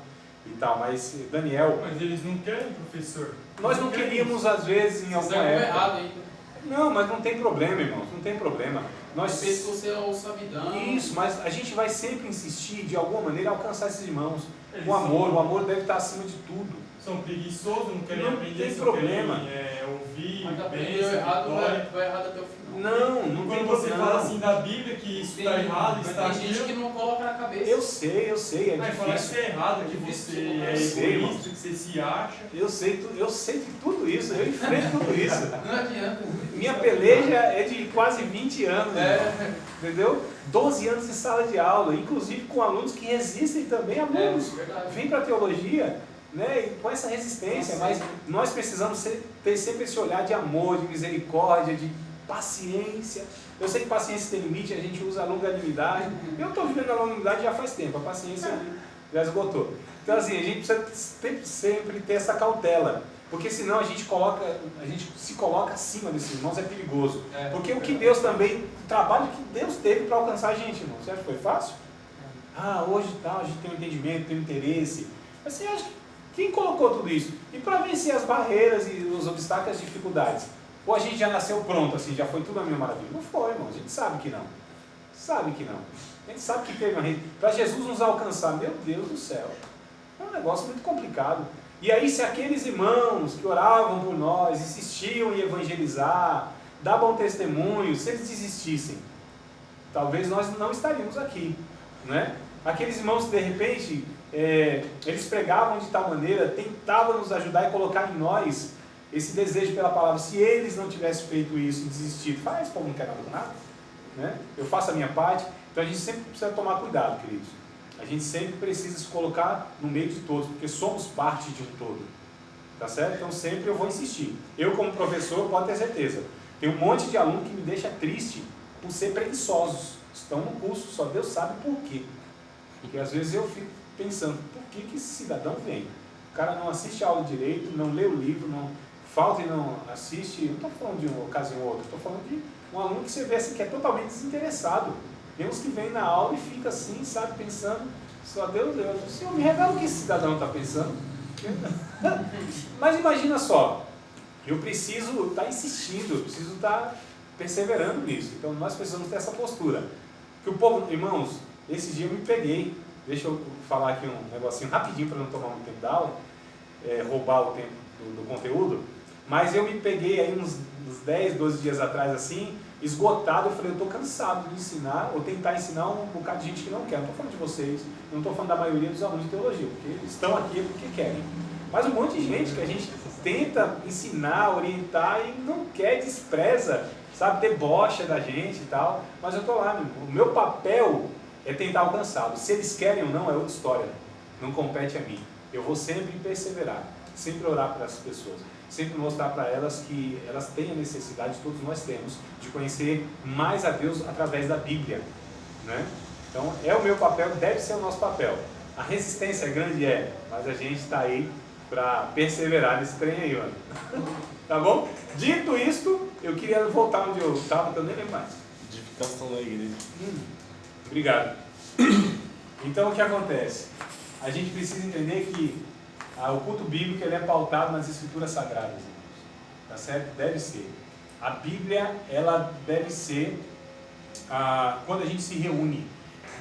e tal, mas Daniel... Mas eles não querem, professor. Nós não queríamos, às vezes, em alguma época... errado ainda. Não, mas não tem problema, irmãos, não tem problema. Nós... Pensa que você é o sabidão. Isso, mas a gente vai sempre insistir, de alguma maneira, a alcançar esses irmãos. O amor deve estar acima de tudo. São preguiçosos, não querem Não aprender, tem só problema. querem ouvir, Mas bênção, errado, vitória. vai errado até o final. Não tem Quando você problema. fala assim da Bíblia, que isso está errado, mas está tem gente que não coloca na cabeça. Eu sei, é Mas falar que difícil. é errado, que difícil você de é sei, egoísta, que você se acha. Eu sei de tudo isso, eu enfrento tudo isso. Não adianta. Minha peleja é de quase 20 anos, entendeu? 12 anos de sala de aula, inclusive com alunos que resistem também, alunos. Vêm para a teologia, né, e com essa resistência, mas nós precisamos ter sempre esse olhar de amor, de misericórdia, de paciência. Eu sei que paciência tem limite, a gente usa a longanimidade. Eu estou vivendo a longanimidade já faz tempo, a paciência já esgotou. Então assim, a gente precisa sempre ter essa cautela, porque senão a gente se coloca acima desses irmãos, é perigoso. Porque o que Deus também, o trabalho que Deus teve para alcançar a gente, irmão, você acha que foi fácil? Hoje a gente tem um entendimento, tem um interesse, mas você acha que quem colocou tudo isso? E para vencer as barreiras e os obstáculos, as dificuldades? Ou a gente já nasceu pronto, assim, já foi tudo a minha maravilha? Não foi, irmão. A gente sabe que não. Sabe que não. A gente sabe que teve uma... Para Jesus nos alcançar, meu Deus do céu, é um negócio muito complicado. E aí, se aqueles irmãos que oravam por nós, insistiam em evangelizar, davam testemunho, se eles desistissem, talvez nós não estaríamos aqui, né? Aqueles irmãos que de repente, eles pregavam de tal maneira, tentavam nos ajudar e colocar em nós esse desejo pela palavra. Se eles não tivessem feito isso e desistido, faz, esse povo não quer nada com nada, né? Eu faço a minha parte. Então a gente sempre precisa tomar cuidado, queridos. A gente sempre precisa se colocar no meio de todos, porque somos parte de um todo, tá certo? Então sempre eu vou insistir. Eu como professor, pode ter certeza, tem um monte de aluno que me deixa triste por ser preguiçosos. Estão no curso, só Deus sabe por quê. Porque às vezes eu fico pensando, por que esse cidadão vem? O cara não assiste a aula direito, não lê o livro, não falta e não assiste. Eu não estou falando de uma ocasião ou outra, estou falando de um aluno que você vê assim, que é totalmente desinteressado. Tem uns que vêm na aula e fica assim, sabe, pensando, só Deus, o Senhor me revela o que esse cidadão está pensando. Mas imagina só, eu preciso estar insistindo, eu preciso estar perseverando nisso. Então nós precisamos ter essa postura. Que o povo, irmãos, esse dia eu me peguei, deixa eu falar aqui um negocinho rapidinho para não tomar muito tempo da aula, roubar o tempo do conteúdo, mas eu me peguei aí uns 10, 12 dias atrás assim, esgotado. Eu falei, eu estou cansado de ensinar, ou tentar ensinar um bocado de gente que não quer. Não estou falando de vocês, não estou falando da maioria dos alunos de teologia, porque eles estão aqui porque querem. Mas um monte de gente que a gente tenta ensinar, orientar e não quer, despreza, sabe, debocha da gente e tal. Mas eu estou lá, o meu papel é tentar alcançá-los. Se eles querem ou não é outra história, não compete a mim. Eu vou sempre perseverar, sempre orar para essas pessoas, sempre mostrar para elas que elas têm a necessidade, todos nós temos, de conhecer mais a Deus através da Bíblia, né? Então é o meu papel, deve ser o nosso papel. A resistência é grande, mas a gente está aí para perseverar nesse trem aí, mano. Tá bom? Dito isto, eu queria voltar onde eu estava, que eu nem lembro mais. Edificação da igreja. Obrigado. Então o que acontece? A gente precisa entender que o culto bíblico ele é pautado nas escrituras sagradas, irmãos. Tá certo? Deve ser. A Bíblia, ela deve ser, quando a gente se reúne,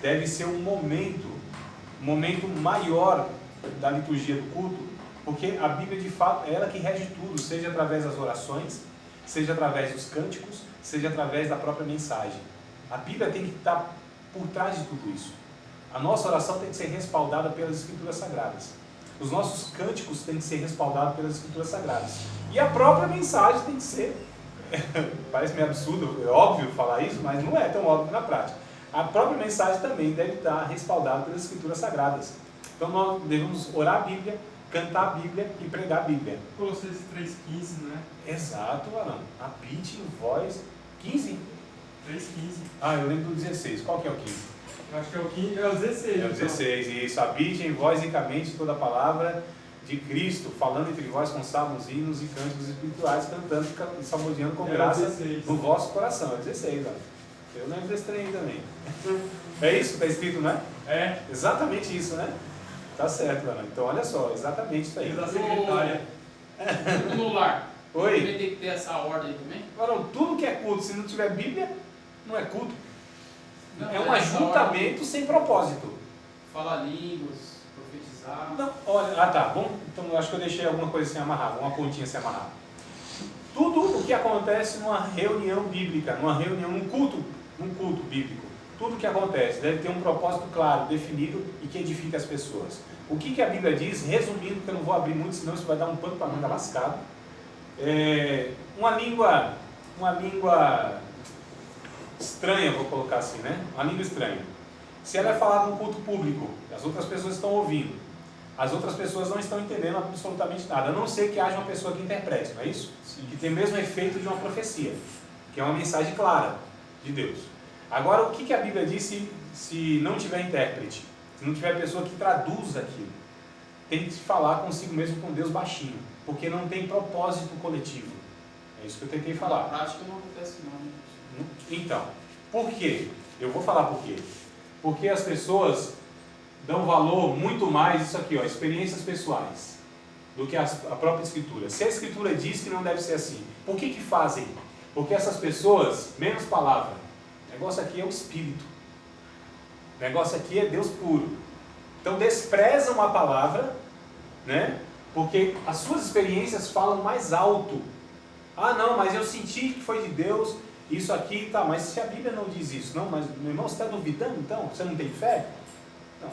deve ser um momento maior da liturgia do culto, porque a Bíblia de fato é ela que rege tudo, seja através das orações, seja através dos cânticos, seja através da própria mensagem. A Bíblia tem que estar por trás de tudo isso. A nossa oração tem que ser respaldada pelas escrituras sagradas. Os nossos cânticos têm que ser respaldados pelas escrituras sagradas. E a própria mensagem tem que ser, parece meio absurdo, é óbvio falar isso, mas não é tão óbvio na prática. A própria mensagem também deve estar respaldada pelas escrituras sagradas. Então nós devemos orar a Bíblia, cantar a Bíblia e pregar a Bíblia. Colossenses 3,15, né? Exato, Arão. Habite em vós. 15? 3,15. Eu lembro do 16. Qual que é o 15? Acho que é o 15, é o 16. É o 16, isso. Habite em vós ricamente toda a palavra de Cristo, falando entre vós com salmos, hinos e cânticos espirituais, cantando e salmodiando com graça no vosso coração. É o 16, ó. Eu lembro desse trem aí também. É isso que está escrito, não é? É. Exatamente isso, né? Tá certo, Ana. Então olha só, exatamente isso aí. Da secretária. No lar. Oi? Também tem que ter essa ordem também? Agora, tudo que é culto, se não tiver Bíblia, não é culto. Não, É um essa ajuntamento ordem, sem propósito. falar línguas, profetizar. Não, olha, tá. Então eu acho que eu deixei alguma coisa sem amarrar, uma pontinha sem amarrar. Tudo o que acontece numa reunião bíblica, num culto bíblico, tudo o que acontece deve ter um propósito claro, definido e que edifique as pessoas. O que a Bíblia diz, resumindo, porque eu não vou abrir muito, senão isso vai dar um pano para manga lascado. Uma língua estranha, vou colocar assim, né? Uma língua estranha. Se ela é falada num culto público, as outras pessoas estão ouvindo, as outras pessoas não estão entendendo absolutamente nada, a não ser que haja uma pessoa que interprete, não é isso? Sim. Que tem o mesmo efeito de uma profecia, que é uma mensagem clara de Deus. Agora, o que a Bíblia diz se não tiver intérprete, se não tiver pessoa que traduza aquilo? Tem que se falar consigo mesmo, com Deus baixinho, porque não tem propósito coletivo. É isso que eu tentei falar. Na prática não acontece não, né? Então, por quê? Eu vou falar por quê. Porque as pessoas dão valor muito mais, isso aqui, ó, experiências pessoais. do que a própria Escritura. Se a Escritura diz que não deve ser assim, por que fazem? Porque essas pessoas, menos palavra, o negócio aqui é o Espírito, o negócio aqui é Deus puro. Então desprezam a palavra, né? Porque as suas experiências falam mais alto. Ah não, mas eu senti que foi de Deus, isso aqui, tá, mas se a Bíblia não diz isso, não, mas meu irmão, você está duvidando então? Você não tem fé? Não.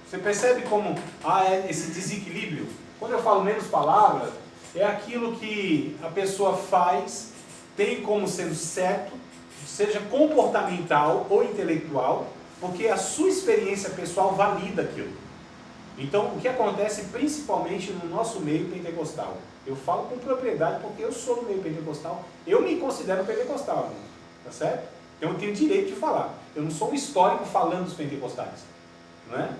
Você percebe como há esse desequilíbrio? Quando eu falo menos palavras, é aquilo que a pessoa faz, tem como sendo certo, seja comportamental ou intelectual, porque a sua experiência pessoal valida aquilo. Então, o que acontece principalmente no nosso meio pentecostal? Eu falo com propriedade porque eu sou do meio pentecostal, eu me considero pentecostal, irmão, tá certo? Então eu tenho direito de falar. Eu não sou um histórico falando dos pentecostais, não é?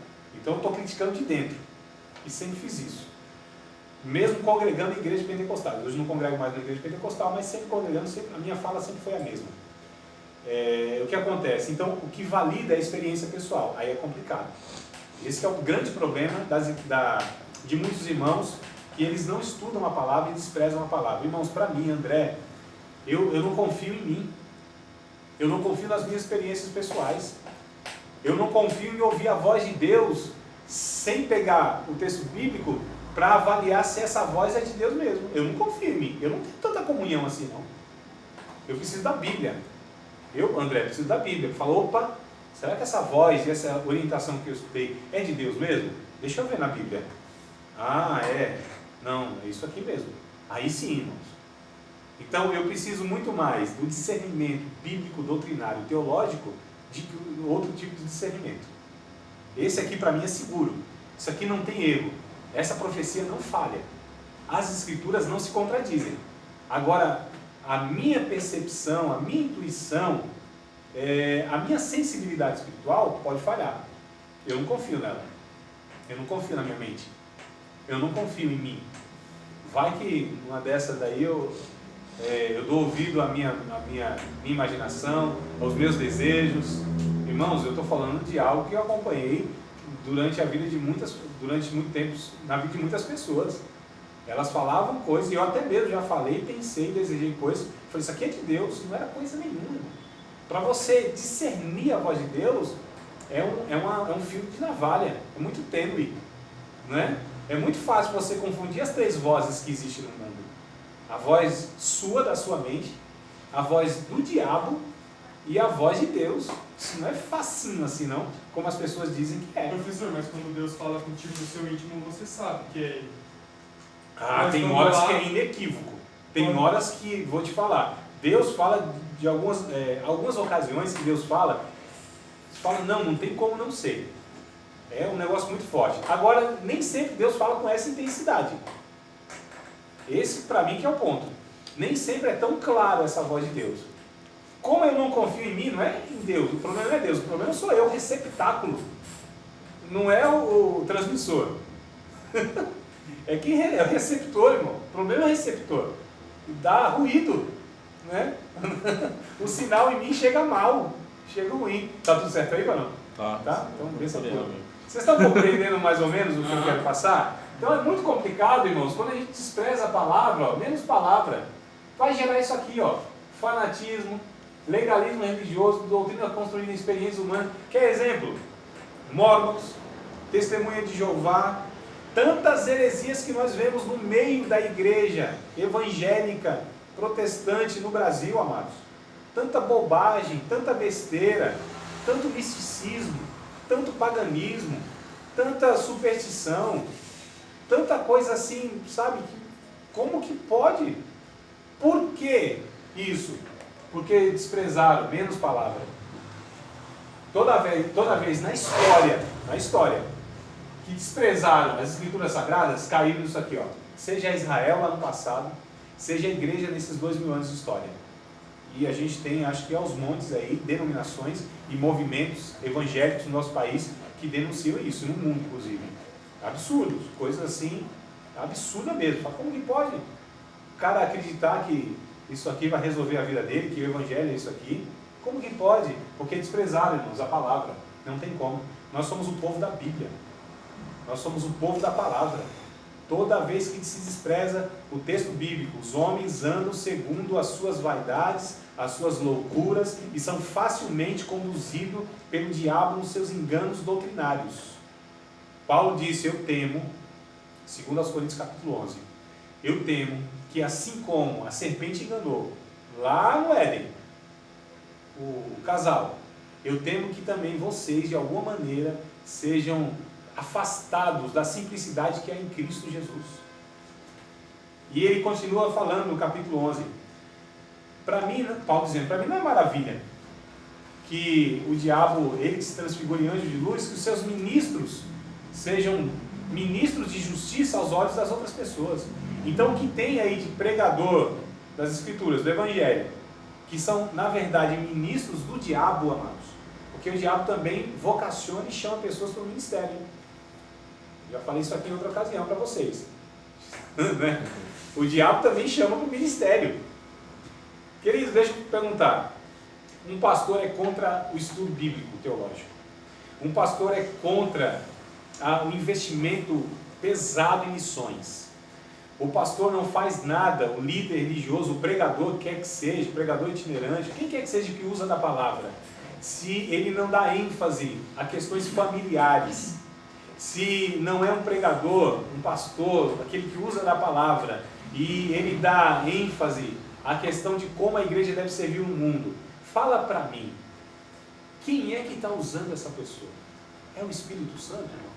Então eu estou criticando de dentro, e sempre fiz isso. Mesmo congregando em igreja pentecostal. Hoje não congrego mais na igreja pentecostal, mas sempre congregando, a minha fala sempre foi a mesma. O que acontece? Então, o que valida é a experiência pessoal. Aí é complicado. Esse é o grande problema de muitos irmãos, que eles não estudam a palavra e desprezam a palavra. Irmãos, para mim, André, eu não confio em mim. Eu não confio nas minhas experiências pessoais. Eu não confio em ouvir a voz de Deus sem pegar o texto bíblico para avaliar se essa voz é de Deus mesmo. Eu não confio em mim. Eu não tenho tanta comunhão assim, não. Eu preciso da Bíblia. Eu, André, preciso da Bíblia. Falo, opa, será que essa voz e essa orientação que eu escutei é de Deus mesmo? Deixa eu ver na Bíblia. Ah, é. Não, é isso aqui mesmo. Aí sim, irmãos. Então eu preciso muito mais do discernimento bíblico, doutrinário, teológico, de outro tipo de discernimento. Esse aqui para mim é seguro. Isso aqui não tem erro. Essa profecia não falha. As escrituras não se contradizem. Agora, a minha percepção, a minha intuição, a minha sensibilidade espiritual pode falhar. Eu não confio nela. Eu não confio na minha mente. Eu não confio em mim. Vai que uma dessas daí eu dou ouvido à minha imaginação, aos meus desejos. Irmãos, eu estou falando de algo que eu acompanhei durante muito tempo, na vida de muitas pessoas. Elas falavam coisas, e eu até mesmo já falei, pensei, desejei coisas. Falei, isso aqui é de Deus, não era coisa nenhuma. Para você discernir a voz de Deus, é um fio de navalha, é muito tênue, não é? É muito fácil você confundir as três vozes que existem no mundo. A voz sua, da sua mente, a voz do diabo e a voz de Deus. Isso não é facinho assim, não, como as pessoas dizem que é. Professor, mas quando Deus fala contigo no seu íntimo, você sabe que é Ele. Ah, tem horas que é inequívoco. Tem horas que, vou te falar, Deus fala de algumas ocasiões que Deus fala, não tem como não ser. É um negócio muito forte. Agora, nem sempre Deus fala com essa intensidade. Esse, para mim, que é o ponto. Nem sempre é tão claro essa voz de Deus. Como eu não confio em mim, não é em Deus. O problema não é Deus. O problema sou eu, o receptáculo. Não é o transmissor. É quem é o receptor, irmão. O problema é o receptor. Dá ruído, né? O sinal em mim chega mal, chega ruim. Tá tudo certo aí, não? Tá? Então, pensa tudo. Vocês estão compreendendo mais ou menos o que eu quero passar? Então é muito complicado, irmãos, quando a gente despreza a palavra, ó, menos palavra, vai gerar isso aqui, ó, fanatismo, legalismo religioso, doutrina construída em experiências humanas. Quer exemplo? Mormons, testemunha de Jeová, tantas heresias que nós vemos no meio da igreja evangélica, protestante no Brasil, amados. Tanta bobagem, tanta besteira, tanto misticismo, tanto paganismo, tanta superstição, tanta coisa assim, sabe? Como que pode? Por que isso? Porque desprezaram, menos palavra. Toda vez na história, que desprezaram as escrituras sagradas, caíram nisso aqui, ó. Seja Israel lá no passado, seja a igreja nesses 2000 anos de história. E a gente tem, acho que aos montes aí, denominações e movimentos evangélicos no nosso país que denunciam isso, no mundo inclusive. Absurdos, coisas assim, absurda mesmo. Fala, como que pode o cara acreditar que isso aqui vai resolver a vida dele, que o evangelho é isso aqui? Como que pode? Porque desprezaram, irmãos, a palavra. Não tem como. Nós somos o povo da Bíblia. Nós somos o povo da palavra. Toda vez que se despreza o texto bíblico, os homens andam segundo as suas vaidades, as suas loucuras, e são facilmente conduzidos pelo diabo nos seus enganos doutrinários. Paulo disse, eu temo, segundo aos Coríntios capítulo 11, eu temo que assim como a serpente enganou lá no Éden o casal, eu temo que também vocês de alguma maneira sejam afastados da simplicidade que há em Cristo Jesus. E ele continua falando no capítulo 11, para mim, Paulo dizendo, para mim não é maravilha que o diabo, ele se transfigure em anjo de luz, que os seus ministros sejam ministros de justiça aos olhos das outras pessoas. Então o que tem aí de pregador das escrituras, do evangelho, que são na verdade ministros do diabo, amados, porque o diabo também vocaciona e chama pessoas para o ministério. Já falei isso aqui em outra ocasião para vocês. O diabo também chama para o ministério. Queridos, deixa eu perguntar. Um pastor é contra o estudo bíblico teológico. Um pastor é contra o investimento pesado em missões. O pastor não faz nada, o líder religioso, o pregador, quer que seja, o pregador itinerante, quem quer que seja que usa da palavra, se ele não dá ênfase a questões familiares, se não é um pregador, um pastor, aquele que usa da palavra, e ele dá ênfase à questão de como a igreja deve servir o mundo, fala para mim, quem é que está usando essa pessoa? É o Espírito Santo, irmãos?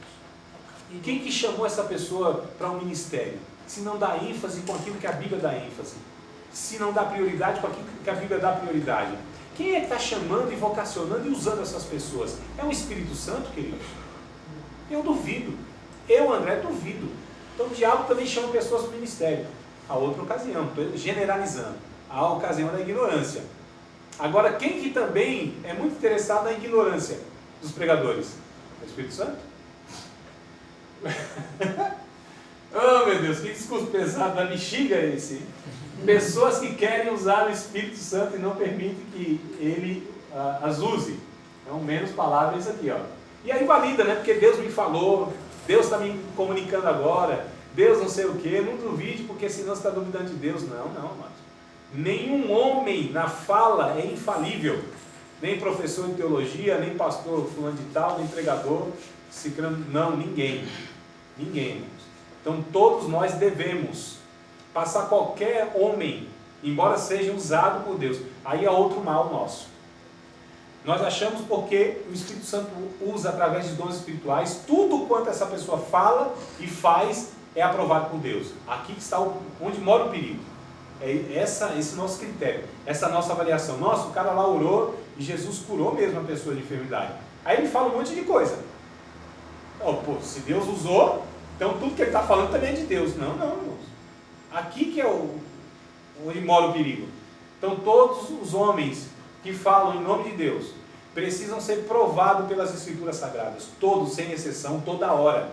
E quem que chamou essa pessoa para um ministério? Se não dá ênfase com aquilo que a Bíblia dá ênfase, se não dá prioridade com aquilo que a Bíblia dá prioridade, quem é que está chamando e vocacionando e usando essas pessoas? É o Espírito Santo, queridos? Eu duvido. Eu, André, duvido. Então o diabo também chama pessoas para o ministério. A outra ocasião, estou generalizando. A ocasião da ignorância. Agora, quem que também é muito interessado na ignorância dos pregadores? É o Espírito Santo? Oh meu Deus, que discurso pesado da bexiga é esse? Pessoas que querem usar o Espírito Santo e não permitem que ele as use. Então, menos palavras isso aqui, ó. E aí valida, né? Porque Deus me falou, Deus está me comunicando agora, Deus não sei o que, não duvide, porque senão você está duvidando de Deus. Não, amados. Nenhum homem na fala é infalível. Nem professor de teologia, nem pastor fulano de tal, nem pregador, não, ninguém. Ninguém, irmãos. Então todos nós devemos passar qualquer homem, embora seja usado por Deus. Aí é outro mal nosso. Nós achamos porque o Espírito Santo usa através de dons espirituais, tudo quanto essa pessoa fala e faz é aprovado por Deus. Aqui está onde mora o perigo. É esse nosso critério, essa nossa avaliação. Nossa, o cara lá orou e Jesus curou mesmo a pessoa de enfermidade. Aí ele fala um monte de coisa. Oh, pô, se Deus usou, então tudo que ele está falando também é de Deus. Não, irmãos. Aqui que é onde mora o perigo. Então todos os homens que falam em nome de Deus precisam ser provados pelas Escrituras Sagradas. Todos, sem exceção, toda hora.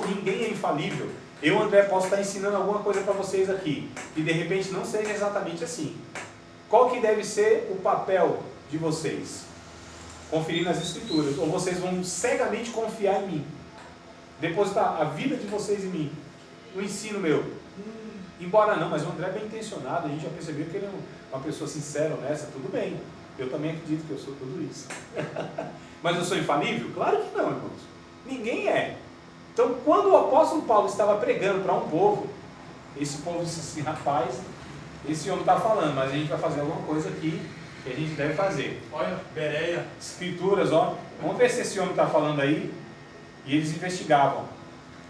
Ninguém é infalível. Eu, André, posso estar ensinando alguma coisa para vocês aqui, que de repente não seja exatamente assim. Qual que deve ser o papel de vocês? Conferir nas Escrituras. Ou vocês vão cegamente confiar em mim, depositar a vida de vocês em mim, o ensino meu. Embora não, mas o André é bem intencionado, a gente já percebeu que ele é uma pessoa sincera, honesta, tudo bem. Eu também acredito que eu sou tudo isso. Mas eu sou infalível? Claro que não, irmãos. Ninguém é. Então, quando o apóstolo Paulo estava pregando para um povo, esse povo disse assim, rapaz, esse homem está falando, mas a gente vai fazer alguma coisa aqui que a gente deve fazer. Olha, Bereia. Escrituras, ó. Vamos ver se esse homem está falando aí. E eles investigavam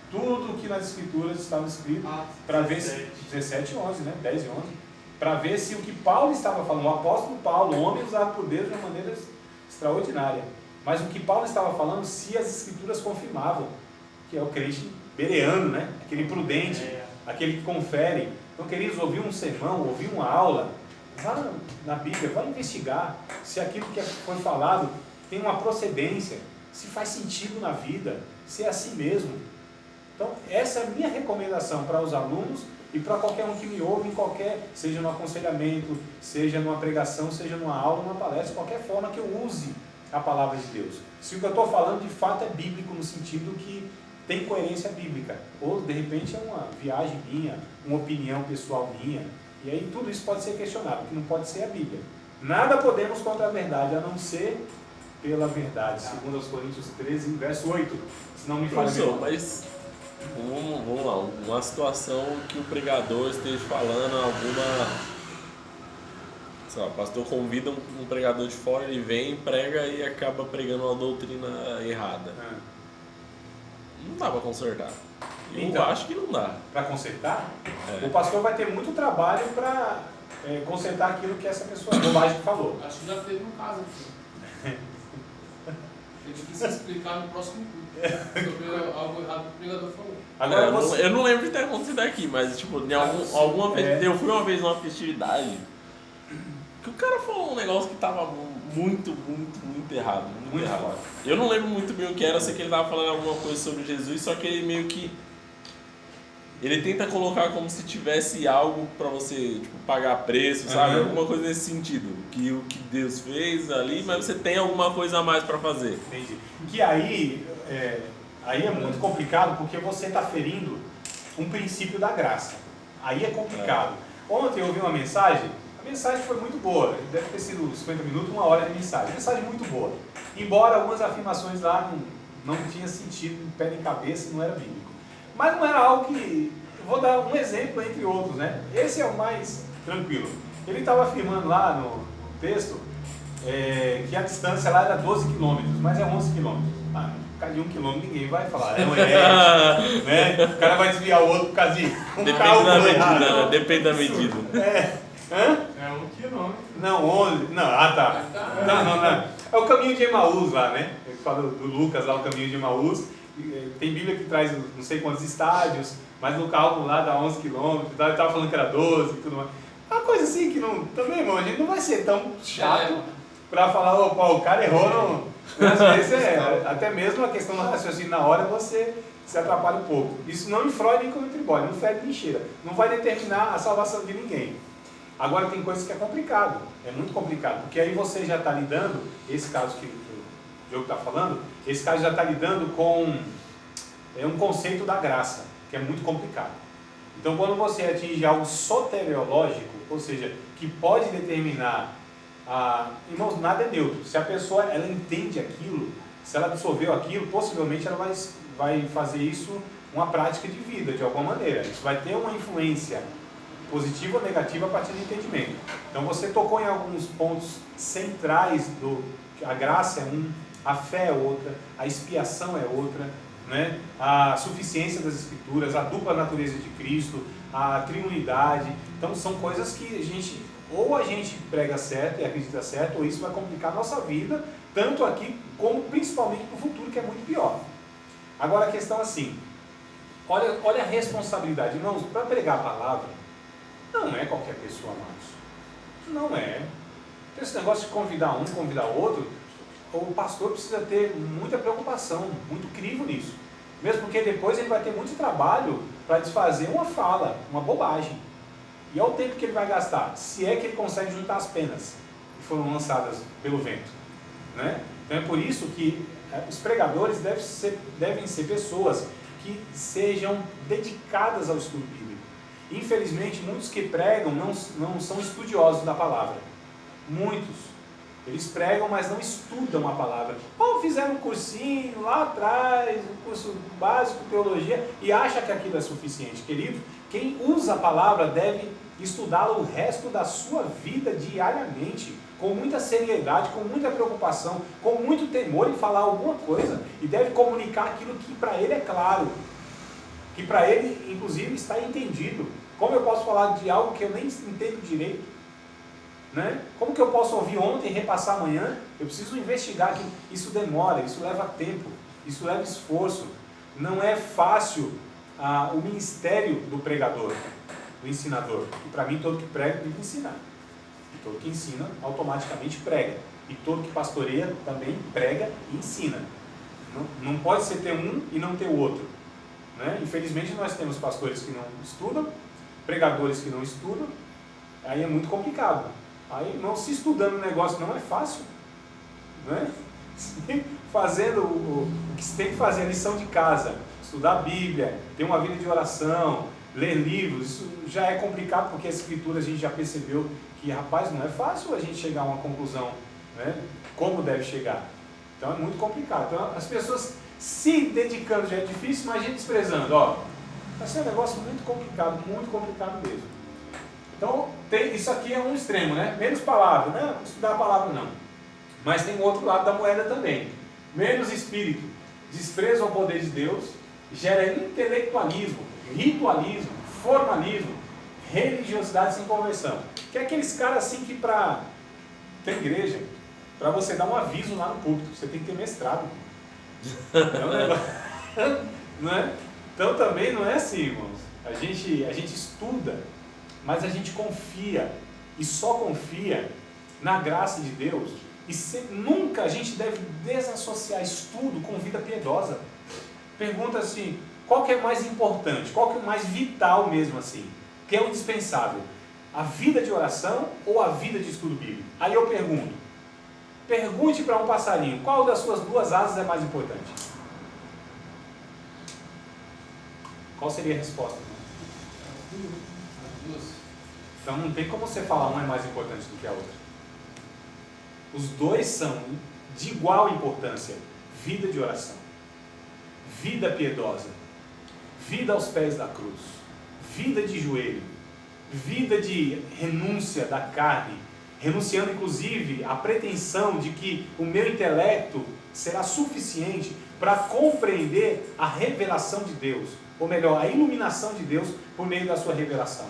tudo o que nas Escrituras estava escrito para ver se 17 e 11, né? 10 e 11, para ver se o que Paulo estava falando, o apóstolo Paulo, o homem usado por Deus de uma maneira extraordinária, mas o que Paulo estava falando, se as Escrituras confirmavam, que é o crente bereano, né? Aquele prudente, aquele que confere. Então, queridos, ouvir um sermão, ouvir uma aula, vá na Bíblia, vá investigar se aquilo que foi falado tem uma procedência, se faz sentido na vida, se é assim mesmo. Então, essa é a minha recomendação para os alunos e para qualquer um que me ouve, seja no aconselhamento, seja numa pregação, seja numa aula, numa palestra, qualquer forma que eu use a palavra de Deus. Se o que eu estou falando de fato é bíblico, no sentido que tem coerência bíblica. Ou, de repente, é uma viagem minha, uma opinião pessoal minha. E aí tudo isso pode ser questionado, o que não pode ser a Bíblia. Nada podemos contra a verdade, a não ser pela verdade. Segundo aos Coríntios 13, verso 8. Se não me falha a Professor, memória. mas vamos lá, uma situação que o pregador esteja falando alguma... Sei lá, o pastor convida um pregador de fora, ele vem, prega e acaba pregando uma doutrina errada. Não dá pra consertar. Eu Então, acho que não dá. Para consertar, É. o pastor vai ter muito trabalho para consertar aquilo que essa pessoa bobagem falou. Acho que já teve um caso aqui. Teve que se explicar no próximo culto sobre algo errado que o pregador falou. Agora eu, você... eu não lembro de ter acontecido aqui, mas tipo, em alguma vez, eu fui uma vez numa festividade que o cara falou um negócio que tava muito errado. Muito errado. fora. Eu não lembro muito bem o que era, eu sei que ele tava falando alguma coisa sobre Jesus, só que ele meio que... Ele tenta colocar como se tivesse algo pra você, tipo, pagar preço, sabe? Uhum. Alguma coisa nesse sentido. Que o que Deus fez ali, mas você tem alguma coisa a mais pra fazer. Entendi. Que aí é muito complicado porque você está ferindo um princípio da graça. Aí é complicado. Ontem eu ouvi uma mensagem, a mensagem foi muito boa, deve ter sido 50 minutos, 1 hora de mensagem. Mensagem muito boa. Embora algumas afirmações lá não tinham sentido, pé nem cabeça, não era bíblico. Mas não era algo que... Eu vou dar um exemplo entre outros, né? Esse é o mais tranquilo. Ele estava afirmando lá no texto que a distância lá era 12 quilômetros, mas é 11 quilômetros. Ah, por causa de 1 quilômetro ninguém vai falar, é um herético, né? O cara vai desviar o outro por causa de Depende carro da medida, errado. né? Depende da medida. Hã? É 1 quilômetro. Não, 11. Não, tá. Não. É o caminho de Emaús lá, né? Ele fala do Lucas lá, o caminho de Emaús. Tem Bíblia que traz não sei quantos estádios, mas no cálculo lá dá 11 quilômetros, ele estava falando que era 12 e tudo mais. Uma coisa assim que não... Também, irmão, a gente não vai ser tão chato para falar, opa, o cara errou, não. Às vezes até mesmo a questão do raciocínio na hora você se atrapalha um pouco. Isso não infrói nem como tribóide, não fede nem cheira. Não vai determinar a salvação de ninguém. Agora tem coisas que é complicado, é muito complicado, porque aí você já está lidando, esse caso que o Diogo está falando, esse caso já está lidando com um conceito da graça, que é muito complicado. Então quando você atinge algo soteriológico, ou seja, que pode determinar, irmãos, nada é neutro, se a pessoa ela entende aquilo, se ela absorveu aquilo, possivelmente ela vai fazer isso uma prática de vida, de alguma maneira, isso vai ter uma influência positiva ou negativa a partir do entendimento. Então você tocou em alguns pontos centrais a graça é um, a fé é outra, a expiação é outra, né? A suficiência das Escrituras, a dupla natureza de Cristo, a triunidade. Então são coisas que a gente prega certo e acredita certo, ou isso vai complicar a nossa vida, tanto aqui como principalmente para o futuro, que é muito pior. Agora a questão assim, olha a responsabilidade. Irmãos, para pregar a palavra, não é qualquer pessoa, amados. Não é. Então, esse negócio de convidar um, convidar outro, o pastor precisa ter muita preocupação, muito crivo nisso. Mesmo porque depois ele vai ter muito trabalho para desfazer uma fala, uma bobagem. E olha o tempo que ele vai gastar, se é que ele consegue juntar as penas que foram lançadas pelo vento. Né? Então é por isso que os pregadores devem ser pessoas que sejam dedicadas ao estudo bíblico. Infelizmente, muitos que pregam não são estudiosos da palavra. Muitos. Eles pregam, mas não estudam a palavra. Ou fizeram um cursinho lá atrás, um curso básico de teologia, e acha que aquilo é suficiente. Querido, quem usa a palavra deve estudá-la o resto da sua vida diariamente, com muita seriedade, com muita preocupação, com muito temor em falar alguma coisa, e deve comunicar aquilo que para ele é claro, que para ele, inclusive, está entendido. Como eu posso falar de algo que eu nem entendo direito? Né? Como que eu posso ouvir ontem e repassar amanhã? Eu preciso investigar que isso demora, isso leva tempo, isso leva esforço. Não é fácil o ministério do pregador, do ensinador. E para mim, todo que prega tem que ensinar. E todo que ensina, automaticamente prega. E todo que pastoreia também prega e ensina. Não pode ser ter um e não ter o outro. Né? Infelizmente, nós temos pastores que não estudam, pregadores que não estudam, aí é muito complicado. Aí, não se estudando o negócio não é fácil, né? Fazendo o que se tem que fazer, a lição de casa, estudar a Bíblia, ter uma vida de oração, ler livros, isso já é complicado porque a Escritura a gente já percebeu que, rapaz, não é fácil a gente chegar a uma conclusão, né? Como deve chegar. Então é muito complicado. Então as pessoas se dedicando já é difícil, mas a gente desprezando, ó, vai ser um negócio muito complicado mesmo. Então isso aqui é um extremo, né? Menos palavra, né? Estudar a palavra não. Mas tem o outro lado da moeda também. Menos espírito, desprezo ao poder de Deus, gera intelectualismo, ritualismo, formalismo, religiosidade sem conversão. Que é aqueles caras assim que tem igreja, para você dar um aviso lá no púlpito, você tem que ter mestrado. É um negócio, não é? Então também não é assim, irmãos. A gente estuda, mas a gente confia, e só confia na graça de Deus. E nunca a gente deve desassociar estudo com vida piedosa. Pergunta assim, qual que é mais importante, qual que é mais vital mesmo assim, que é o indispensável? A vida de oração ou a vida de estudo bíblico? Aí eu pergunte para um passarinho, qual das suas duas asas é mais importante? Qual seria a resposta? As duas. Então não tem como você falar um é mais importante do que a outra. Os dois são de igual importância. Vida de oração, vida piedosa, vida aos pés da cruz, vida de joelho, vida de renúncia da carne, renunciando inclusive à pretensão de que o meu intelecto será suficiente para compreender a revelação de Deus, ou melhor, a iluminação de Deus por meio da sua revelação.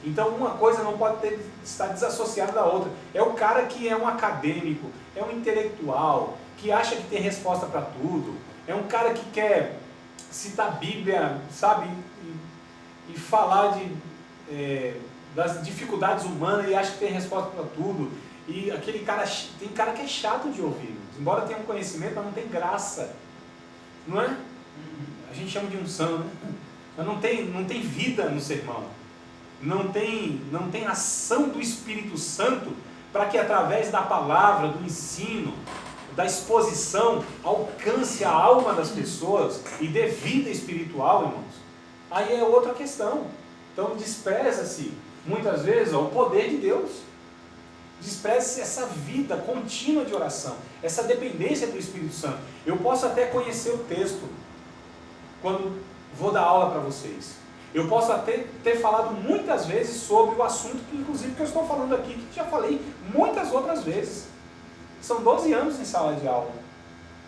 Então uma coisa não pode estar desassociada da outra. É o cara que é um acadêmico, é um intelectual, que acha que tem resposta para tudo, é um cara que quer citar a Bíblia, sabe, e falar das dificuldades humanas e acha que tem resposta para tudo. E aquele cara, tem cara que é chato de ouvir, embora tenha um conhecimento, mas não tem graça, não é? A gente chama de unção, né? Mas não tem vida no sermão. Não tem ação do Espírito Santo para que através da palavra, do ensino, da exposição, alcance a alma das pessoas e dê vida espiritual, irmãos. Aí é outra questão. Então despreza-se muitas vezes o poder de Deus. Despreza-se essa vida contínua de oração, essa dependência do Espírito Santo. Eu posso até conhecer o texto quando vou dar aula para vocês. Eu posso até ter falado muitas vezes sobre o assunto que, inclusive, que eu estou falando aqui, que já falei muitas outras vezes. São 12 anos em sala de aula.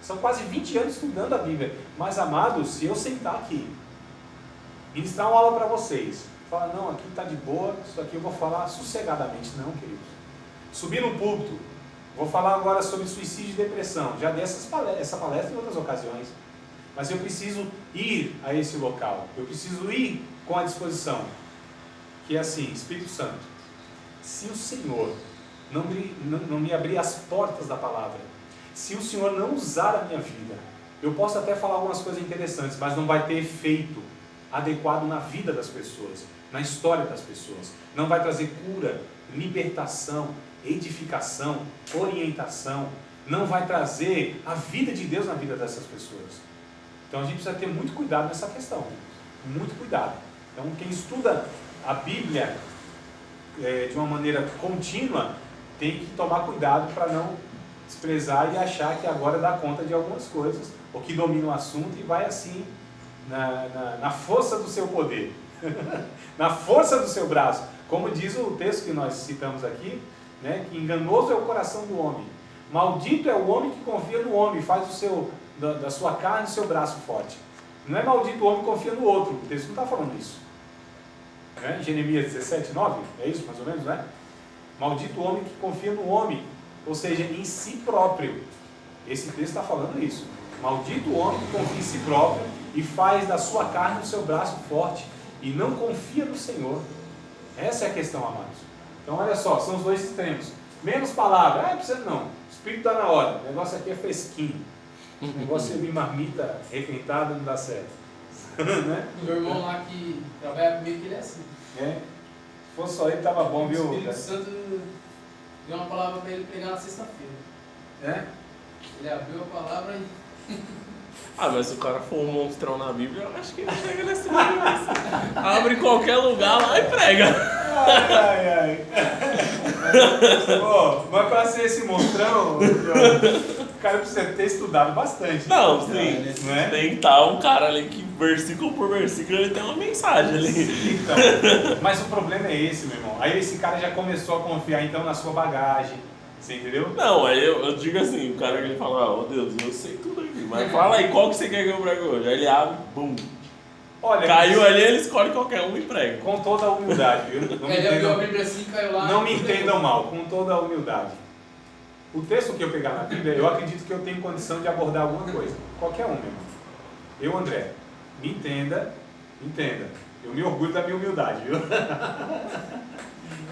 São quase 20 anos estudando a Bíblia. Mas, amados, se eu sentar aqui, ministrar uma aula para vocês, falar, não, aqui está de boa, isso aqui eu vou falar sossegadamente. Não, queridos. Subir no púlpito, vou falar agora sobre suicídio e depressão. Já dei essa palestra em outras ocasiões. Mas eu preciso ir a esse local. Eu preciso ir com a disposição. Que é assim, Espírito Santo, se o Senhor não me abrir as portas da palavra, se o Senhor não usar a minha vida, eu posso até falar algumas coisas interessantes, mas não vai ter efeito adequado na vida das pessoas, na história das pessoas. Não vai trazer cura, libertação, edificação, orientação. Não vai trazer a vida de Deus na vida dessas pessoas. Então a gente precisa ter muito cuidado nessa questão. Muito cuidado. Então quem estuda a Bíblia de uma maneira contínua tem que tomar cuidado para não desprezar e achar que agora dá conta de algumas coisas, ou que domina o assunto e vai assim na força do seu poder, na força do seu braço. Como diz o texto que nós citamos aqui, né, que enganoso é o coração do homem. Maldito é o homem que confia no homem, faz da sua carne o seu braço forte. Não é maldito o homem que confia no outro, o texto não está falando isso. Jeremias 17, 9, é isso mais ou menos, não é? Maldito o homem que confia no homem, ou seja, em si próprio. Esse texto está falando isso. Maldito o homem que confia em si próprio e faz da sua carne o seu braço forte e não confia no Senhor. Essa é a questão, amados. Então olha só, são os dois extremos. Menos palavra, precisa não. O Espírito está na hora, o negócio aqui é fresquinho. O negócio de marmita requentada não dá certo. Né? Meu irmão lá que trabalha comigo, ele é assim. Se fosse só ele, estava bom, viu? O Espírito Santo deu uma palavra para ele pegar na sexta-feira. Ele abriu a palavra e... Ah, mas se o cara for um monstrão na Bíblia, eu acho que ele chega nesse nível. Assim. Abre em qualquer lugar lá e prega. Ai. Pô, mas pra ser esse monstrão, o cara precisa ter estudado bastante. Não, sim. Não é? Tem que estar um cara ali que, versículo por versículo, ele tem uma mensagem ali. Então, mas o problema é esse, meu irmão. Aí esse cara já começou a confiar então na sua bagagem. Você entendeu? Não, aí eu digo assim, o cara que ele fala, ó Deus, eu sei tudo aqui, mas fala aí, qual que você quer que eu pregue hoje? Aí ele abre, bum. Olha, Caiu ali, ele escolhe qualquer um e prega. com toda a humildade, viu? Não me Ele abriu a entendam, Bíblia assim, caiu lá. não me entendam mal, com toda a humildade. O texto que eu pegar na Bíblia, eu acredito que eu tenho condição de abordar alguma coisa. Qualquer um, meu irmão. Eu, André, me entenda. Eu me orgulho da minha humildade, viu?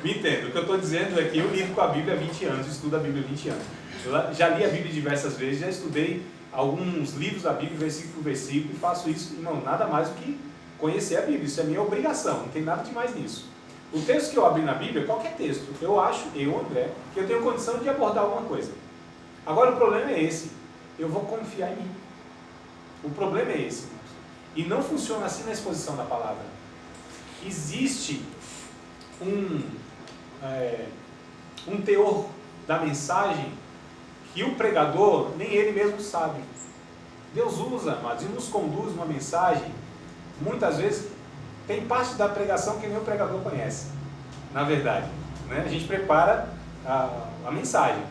Me entenda. O que eu estou dizendo é que eu lido com a Bíblia há 20 anos, estudo a Bíblia há 20 anos. Eu já li a Bíblia diversas vezes, já estudei alguns livros da Bíblia, versículo por versículo, e faço isso, irmão, nada mais do que conhecer a Bíblia. Isso é minha obrigação, não tem nada de mais nisso. O texto que eu abri na Bíblia, qualquer texto, eu acho, André, que eu tenho condição de abordar alguma coisa. Agora o problema é esse, eu vou confiar em mim. O problema é esse, irmãos. E não funciona assim na exposição da palavra. Existe um teor da mensagem que o pregador, nem ele mesmo sabe. Deus usa, amados, e nos conduz uma mensagem, muitas vezes, tem parte da pregação que nem o pregador conhece, na verdade. Né? A gente prepara a mensagem,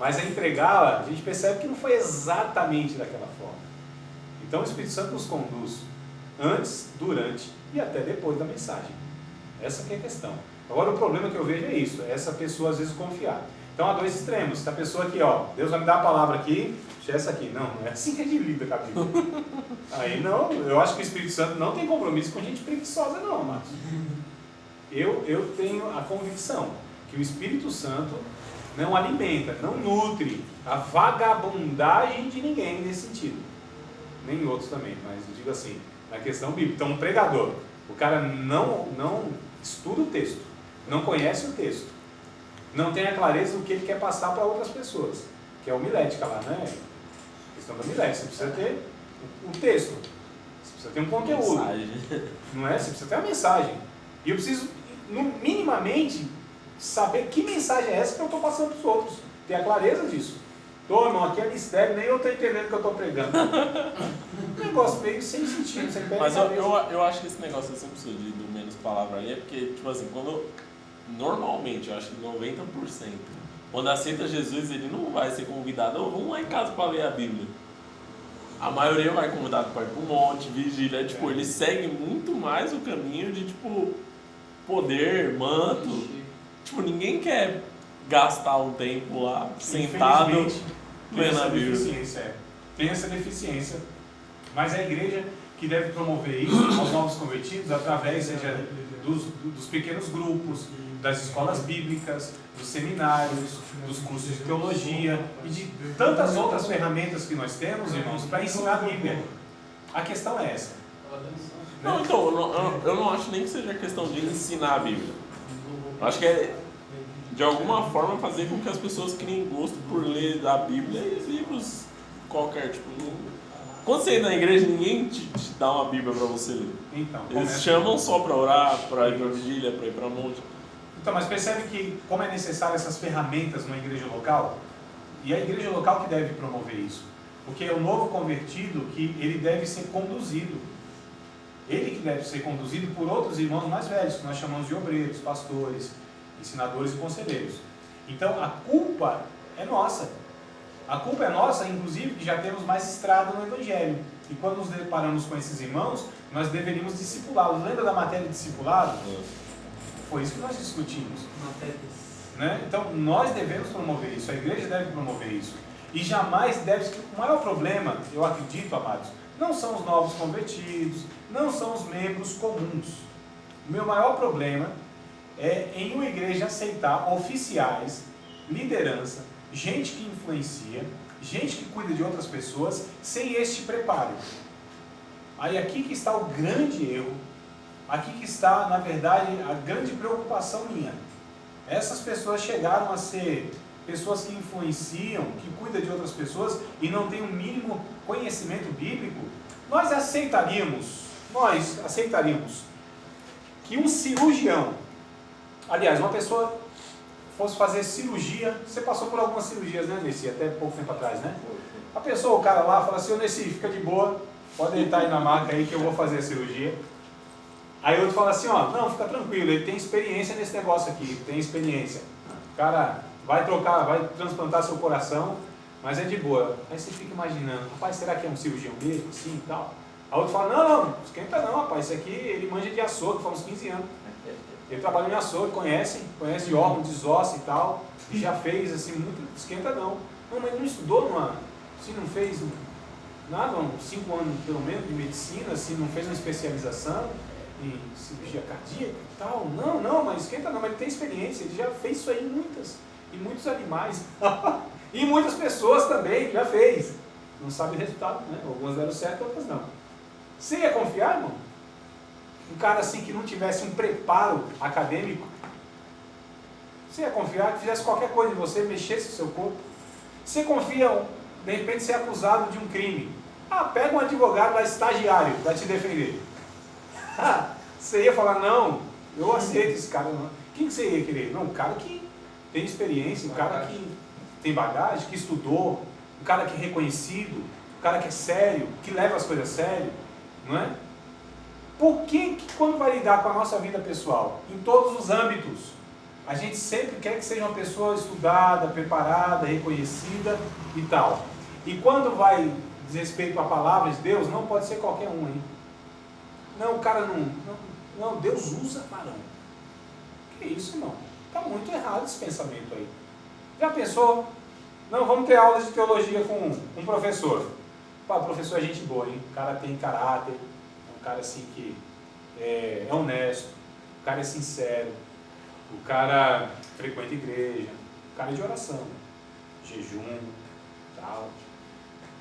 mas a entregá-la, a gente percebe que não foi exatamente daquela forma. Então o Espírito Santo nos conduz antes, durante e até depois da mensagem. Essa que é a questão. Agora o problema que eu vejo é isso, é essa pessoa às vezes confiar. Então há dois extremos. Se a pessoa aqui, ó, Deus vai me dar a palavra aqui, deixa essa aqui. Não é assim que a gente lida com a Bíblia. Aí não, eu acho que o Espírito Santo não tem compromisso com gente preguiçosa não, amados. Eu tenho a convicção que o Espírito Santo não alimenta, não nutre a vagabundagem de ninguém nesse sentido. Nem outros também, mas eu digo assim, na questão bíblica. Então um pregador, o cara não estuda o texto, não conhece o texto, não tem a clareza do que ele quer passar para outras pessoas, que é homilética lá, né? A questão da homilética, você precisa ter um texto, você precisa ter um conteúdo, não é? Você precisa ter uma mensagem, e eu preciso, minimamente, saber que mensagem é essa que eu estou passando para os outros, ter a clareza disso. Irmão, aqui é mistério, nem eu estou entendendo o que eu estou pregando. Um negócio meio sem sentido, sem pé. Mas eu acho que esse negócio assim, precisa do menos palavra ali, é porque, tipo assim, normalmente, eu acho que 90%, quando aceita Jesus, ele não vai ser convidado, vamos lá em casa para ler a Bíblia. A maioria vai convidado para ir para o monte, vigília, tipo, ele segue muito mais o caminho de, tipo, poder, manto. Tipo, ninguém quer gastar um tempo lá, sentado, lendo a Bíblia. Tem essa deficiência. Mas é a igreja que deve promover isso aos novos convertidos através dos pequenos grupos, das escolas bíblicas, dos seminários, dos cursos de teologia e de tantas outras ferramentas que nós temos, irmãos, para ensinar a Bíblia. A questão é essa. Não, então, eu não acho nem que seja questão de ensinar a Bíblia. Eu acho que é, de alguma forma, fazer com que as pessoas criem gosto por ler a Bíblia e livros qualquer, tipo... Quando você entra na igreja, ninguém te dá uma Bíblia para você ler. Então, eles chamam só para orar, para ir para vigília, para ir para monte. Então, mas percebe que como é necessário essas ferramentas numa igreja local? E é a igreja local que deve promover isso. Porque é o novo convertido que ele deve ser conduzido. Ele que deve ser conduzido por outros irmãos mais velhos, que nós chamamos de obreiros, pastores, ensinadores e conselheiros. Então, a culpa é nossa. A culpa é nossa, inclusive, que já temos mais estrada no Evangelho. E quando nos deparamos com esses irmãos, nós deveríamos discipulá-los. Lembra da matéria de discipulado? Foi isso que nós discutimos. Né? Então, nós devemos promover isso. A igreja deve promover isso. E jamais deve... O maior problema, eu acredito, amados, não são os novos convertidos, não são os membros comuns. O meu maior problema é em uma igreja aceitar oficiais, liderança, gente que influencia, gente que cuida de outras pessoas, sem este preparo. Aí aqui que está o grande erro, aqui que está, na verdade, a grande preocupação minha. Essas pessoas chegaram a ser pessoas que influenciam, que cuidam de outras pessoas e não têm um mínimo conhecimento bíblico, nós aceitaríamos que um cirurgião, aliás, uma pessoa fosse fazer cirurgia, você passou por algumas cirurgias, né, Nessi, até pouco tempo atrás, né? A pessoa, o cara lá, fala assim, ô Nessi, fica de boa, pode deitar aí na maca aí que eu vou fazer a cirurgia. Aí outro fala assim, ó, não, fica tranquilo, ele tem experiência nesse negócio aqui, tem experiência. O cara vai transplantar seu coração, mas é de boa. Aí você fica imaginando, rapaz, será que é um cirurgião mesmo, assim e tal? Aí outro fala, não, esquenta não, rapaz, isso aqui ele manja de açougue, faz uns 15 anos. Ele trabalha em açougue, conhece de órgão, desossa e tal, e já fez assim, muito, esquenta não. Não, mas não estudou se não fez nada, uns 5 anos pelo menos de medicina, se não fez uma especialização em cirurgia cardíaca e tal. Não, mas esquenta não, mas ele tem experiência, ele já fez isso aí em muitos animais. E muitas pessoas também já fez. Não sabe o resultado, né? Algumas deram certo, outras não. Você ia confiar, irmão? Um cara assim que não tivesse um preparo acadêmico, você ia confiar que fizesse qualquer coisa em você, mexesse o seu corpo? Você confia, de repente, ser acusado de um crime? Ah, pega um advogado lá, estagiário, para te defender. Você ia falar, não, eu aceito esse cara. Não. Quem que você ia querer? Não, um cara que tem experiência, um cara que tem bagagem, que estudou, um cara que é reconhecido, um cara que é sério, que leva as coisas a sério, não é? Por que quando vai lidar com a nossa vida pessoal, em todos os âmbitos, a gente sempre quer que seja uma pessoa estudada, preparada, reconhecida e tal. E quando vai diz respeito à palavra de Deus, não pode ser qualquer um, hein? Não, o cara não, Deus usa varão. Que isso, irmão? Está muito errado esse pensamento aí. Já pensou? Não, vamos ter aulas de teologia com um professor. Pá, o professor é gente boa, hein? O cara tem caráter, é um cara assim que é honesto, o cara é sincero, o cara frequenta igreja, o cara é de oração, jejum, tal.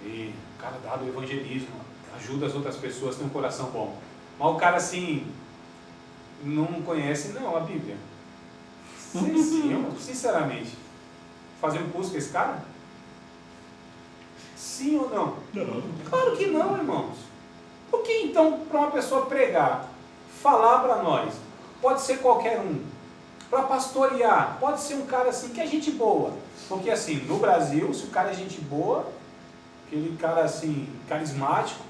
E o cara dá do evangelismo, ajuda as outras pessoas, tem um coração bom. Mas o cara assim, não conhece não a Bíblia. Sim, sinceramente, fazer um curso com esse cara? Sim ou não? Não. Claro que não, irmãos. Por que então para uma pessoa pregar, falar para nós, pode ser qualquer um, para pastorear, pode ser um cara assim que é gente boa, porque assim, no Brasil, se o cara é gente boa, aquele cara assim, carismático,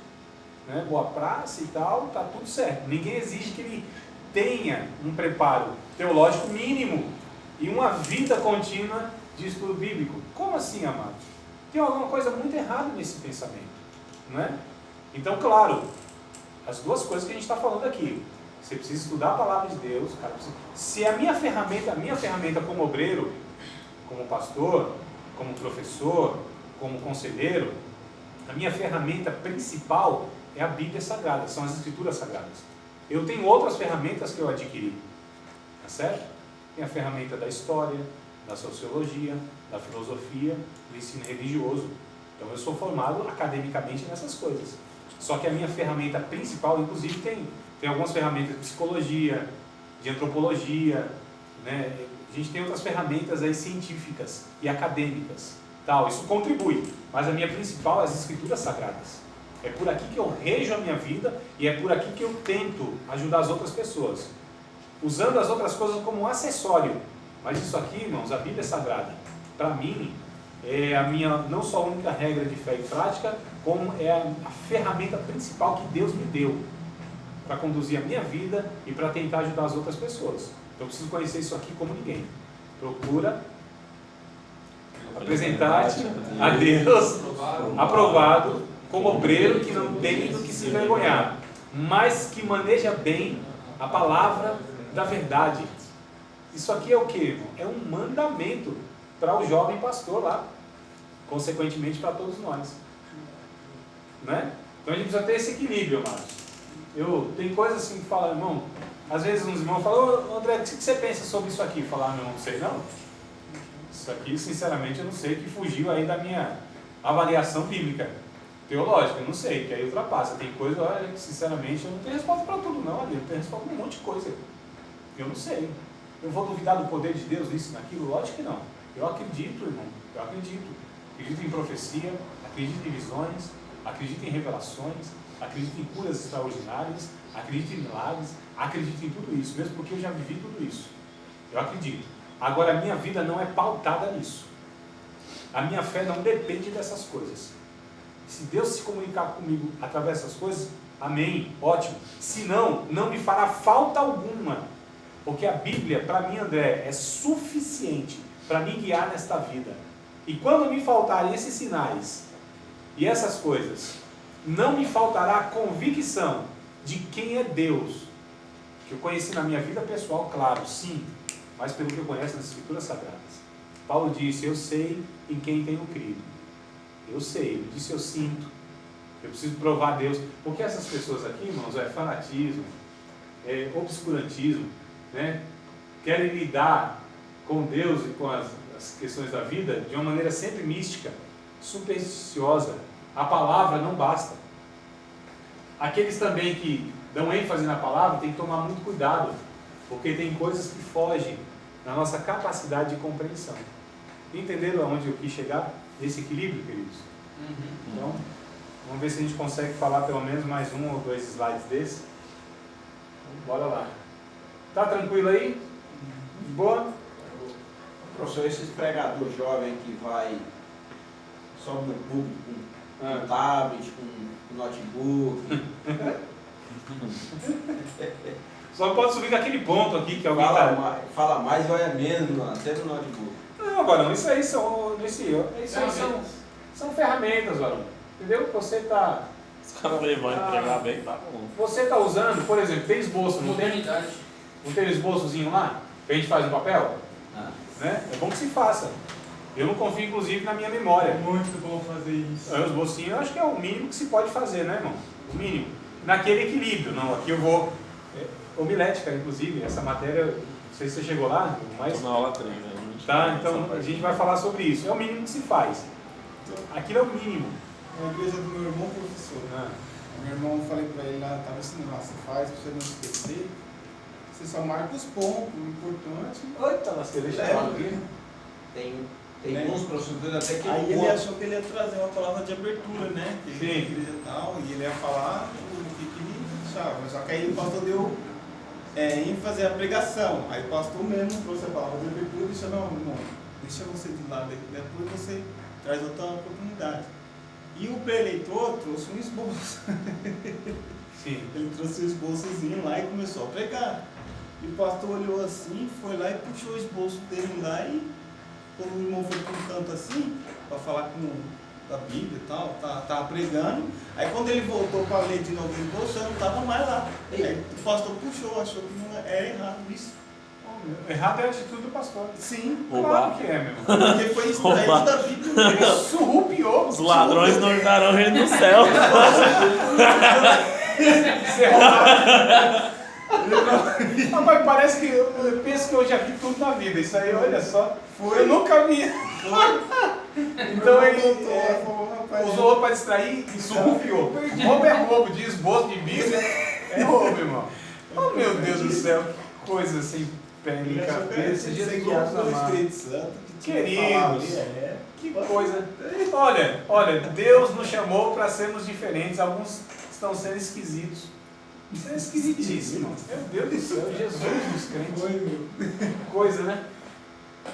né, boa praça e tal, tá tudo certo. Ninguém exige que ele tenha um preparo teológico mínimo e uma vida contínua de estudo bíblico. Como assim, amados? Tem alguma coisa muito errada nesse pensamento, não é? Então, claro, as duas coisas que a gente está falando aqui. Você precisa estudar a palavra de Deus. Cara, se a minha ferramenta como obreiro, como pastor, como professor, como conselheiro, a minha ferramenta principal é a Bíblia Sagrada, são as Escrituras Sagradas. Eu tenho outras ferramentas que eu adquiri, tá certo? Tem a ferramenta da história, da sociologia, da filosofia, do ensino religioso. Então eu sou formado academicamente nessas coisas. Só que a minha ferramenta principal, inclusive, tem algumas ferramentas de psicologia, de antropologia, né? A gente tem outras ferramentas aí científicas e acadêmicas. Tal. Isso contribui, mas a minha principal é as Escrituras Sagradas. É por aqui que eu rejo a minha vida e é por aqui que eu tento ajudar as outras pessoas. Usando as outras coisas como um acessório. Mas isso aqui, irmãos, a Bíblia Sagrada, para mim, é a minha, não só a única regra de fé e prática, como é a ferramenta principal que Deus me deu para conduzir a minha vida e para tentar ajudar as outras pessoas. Então eu preciso conhecer isso aqui como ninguém. Procura apresentar-te a Deus aprovado como obreiro que não tem do que se envergonhar, mas que maneja bem a palavra da verdade. Isso aqui é o que? É um mandamento para o jovem pastor lá, consequentemente para todos nós, né? Então a gente precisa ter esse equilíbrio, amados. Tem coisas assim que falam, irmão, às vezes uns irmãos falam, ô André, o que você pensa sobre isso aqui? Falar, meu irmão, não sei não. Isso aqui, sinceramente, eu não sei, que fugiu aí da minha avaliação bíblica, teológica, eu não sei, que aí ultrapassa. Tem coisa, olha, que sinceramente eu não tenho resposta para tudo não, ali, eu tenho resposta para um monte de coisa. Eu não sei. Eu vou duvidar do poder de Deus nisso, naquilo? Lógico que não. Eu acredito, irmão, eu acredito. Acredito em profecia, acredito em visões, acredito em revelações, acredito em curas extraordinárias, acredito em milagres, acredito em tudo isso, mesmo porque eu já vivi tudo isso. Eu acredito. Agora, a minha vida não é pautada nisso. A minha fé não depende dessas coisas. Se Deus se comunicar comigo através dessas coisas, amém, ótimo. Se não, não me fará falta alguma. Porque a Bíblia, para mim, André, é suficiente para me guiar nesta vida. E quando me faltarem esses sinais e essas coisas, não me faltará a convicção de quem é Deus, que eu conheci na minha vida pessoal, claro, sim, mas pelo que eu conheço nas Escrituras Sagradas. Paulo disse, eu sei em quem tenho crido. Eu sei, ele disse, eu sinto. Eu preciso provar a Deus. Porque essas pessoas aqui, irmãos, é fanatismo, é obscurantismo, né? Querem lidar com Deus e com as questões da vida de uma maneira sempre mística, supersticiosa. A palavra não basta. Aqueles também que dão ênfase na palavra têm que tomar muito cuidado, porque tem coisas que fogem da nossa capacidade de compreensão. Entenderam aonde eu quis chegar? Nesse equilíbrio, queridos? Então, vamos ver se a gente consegue falar pelo menos mais 1 ou 2 slides desses. Bora lá. Tá tranquilo aí? De boa? Professor, esses pregadores jovens que vai sobe no público com tablet, com notebook. Só pode subir daquele ponto aqui que alguém Fala mais e olha menos, até no notebook. Não, Varão, isso aí são ferramentas, Varão. Entendeu? Você está... Os caras vão entregar bem, tá bom. Você está usando, por exemplo, tem esboço, não tem? Modernidade. Não tem um esboçozinho lá? Que a gente faz no papel? Né? É bom que se faça. Eu não confio, inclusive, na minha memória. É muito bom fazer isso. Os esbocinhos eu acho que é o mínimo que se pode fazer, né, irmão? O mínimo. Naquele equilíbrio. Não, aqui eu vou... homilética, inclusive, essa matéria, não sei se você chegou lá, mas... Estou na aula 3, né? Tá, então a gente vai falar sobre isso. É o mínimo que se faz. Aquilo é o mínimo. Na igreja do meu irmão, professor. Meu irmão, eu falei pra ele lá, estava ensinando lá, você faz pra você não esquecer, você só marca os pontos, o importante. Eita, lasqueira, deixa eu falar aqui. Tem alguns professores até que... Aí ele achou que ele ia trazer uma palavra de abertura, né? Que Sim. igreja e tal, e ele ia falar o que ele achava. Só que aí o pastor deu ênfase à pregação. Aí o pastor mesmo trouxe a palavra de abertura e disse, não, irmão, deixa você de lado aqui, depois você traz outra oportunidade. E o pré-eleitor trouxe um esboço. Sim. Ele trouxe o esboçozinho lá e começou a pregar. E o pastor olhou assim, foi lá e puxou o esboço dele lá e quando o irmão foi para um canto assim, para falar da Bíblia e tal, tava pregando. Aí quando ele voltou para ler de novo o esboço, já não estava mais lá. Aí o pastor puxou, achou que não era errado isso. Errado é a atitude do pastor. Sim, Claro que é, meu irmão. porque foi extraído da Bíblia. Ele surrupiou. Os ladrões não darão reino do céu. Você roubava. Rapaz, parece que eu penso que eu já vi tudo na vida. Isso aí, olha só. Eu nunca vi. Então ele usou outro para distrair e surrupiou. Roubo é roubo, de esboço de Bíblia é roubo, irmão. Oh, meu Deus do céu, que coisa sem pé nem cabeça. Jesus amado. Queridos, que coisa. Olha, Deus nos chamou para sermos diferentes. Alguns estão sendo esquisitos. Isso é esquisitíssimo. Meu Deus do céu, Jesus dos crentes. Coisa, né?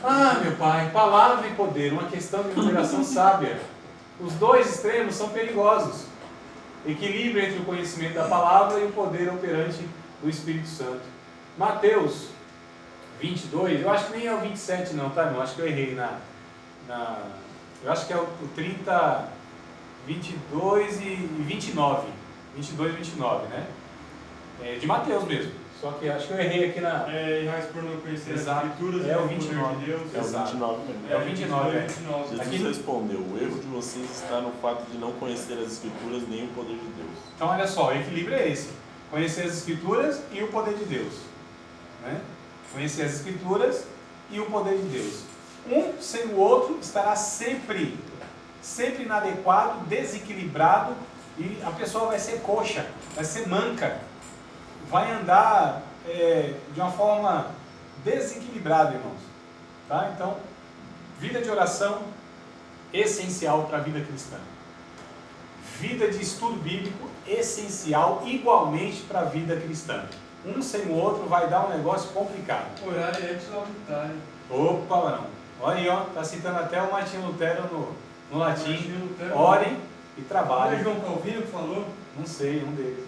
Ah, meu Pai, palavra e poder, uma questão de moderação sábia. Os dois extremos são perigosos. Equilíbrio entre o conhecimento da palavra e o poder operante do Espírito Santo. Mateus 22, eu acho que nem é o 27 não, tá, irmão? Acho que eu errei eu acho que é o 30, 22 e 29. 22 e 29, né? É de Mateus mesmo. Só que acho que eu errei aqui na... Errais por não conhecer as Exato. Escrituras É e o o poder 29. de Deus. É o 29 mesmo. É o 29, é. Jesus Aqui- respondeu, o erro de vocês está no fato de não conhecer as Escrituras nem o poder de Deus. Então, olha só, o equilíbrio é esse. Conhecer as Escrituras e o poder de Deus. Né? Conhecer as Escrituras e o poder de Deus. Um sem o outro estará sempre inadequado, desequilibrado, e a pessoa vai ser coxa, vai ser manca, vai andar de uma forma desequilibrada, irmãos. Tá? Então, Vida de oração, essencial para a vida cristã. Vida de estudo bíblico, essencial igualmente para a vida cristã. Um sem o outro vai dar um negócio complicado. Orar é labutário. Opa, não. Olha aí, ó, tá citando até o Martinho Lutero no latim. Martinho Lutero. Orem e Não é trabalhem. João Calvino que falou? Não sei, um deles.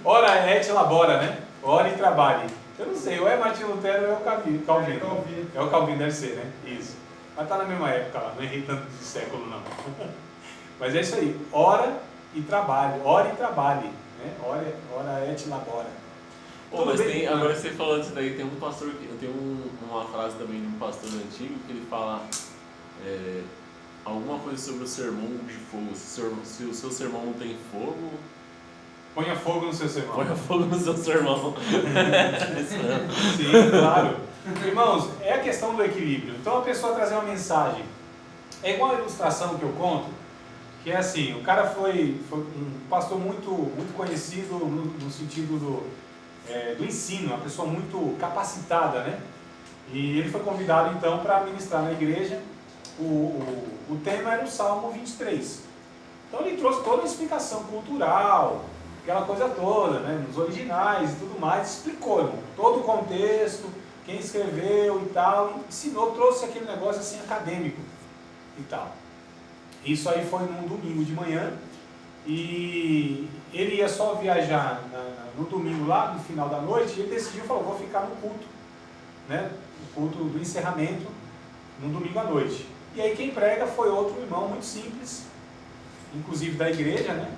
Ora et labora, né? Ora e trabalhe. Eu não sei, ou é Martinho Lutero ou é o Calvino. É o Calvino, deve ser, né? Isso. Mas tá na mesma época lá, não errei tanto de século não. Mas é isso aí, ora e trabalhe, ora e trabalhe, né? Ora et labora. Pô, mas tem, agora você falando isso daí, tem um pastor, eu tenho uma frase também de um pastor antigo que ele fala alguma coisa sobre o sermão de fogo. Se o seu sermão não tem fogo, ponha fogo no seu sermão. Ponha fogo no seu sermão. Isso mesmo. Sim, claro. Irmãos, é a questão do equilíbrio. Então a pessoa trazer uma mensagem. É igual a ilustração que eu conto, que é assim, o cara foi um pastor muito conhecido no sentido do ensino, uma pessoa muito capacitada, né? E ele foi convidado então para ministrar na igreja. O tema era o Salmo 23. Então ele trouxe toda a explicação cultural, aquela coisa toda, né? Nos originais e tudo mais, explicou, irmão, todo o contexto, quem escreveu e tal, ensinou, trouxe aquele negócio assim acadêmico e tal. Isso aí foi num domingo de manhã e ele ia só viajar no domingo lá, no final da noite, e ele decidiu, falou, vou ficar no culto, né? No culto do encerramento, no domingo à noite. E aí quem prega foi outro irmão muito simples, inclusive da igreja, né?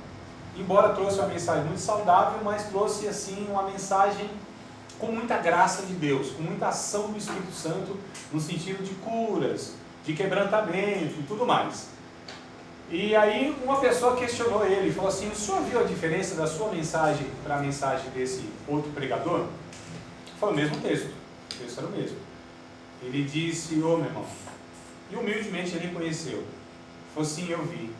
Embora trouxe uma mensagem muito saudável, mas trouxe assim uma mensagem com muita graça de Deus, com muita ação do Espírito Santo, no sentido de curas, de quebrantamento e tudo mais. E aí uma pessoa questionou ele, falou assim, o senhor viu a diferença da sua mensagem para a mensagem desse outro pregador? Foi o mesmo texto, o texto era o mesmo. Ele disse, meu irmão, e humildemente ele reconheceu, falou assim, eu vi.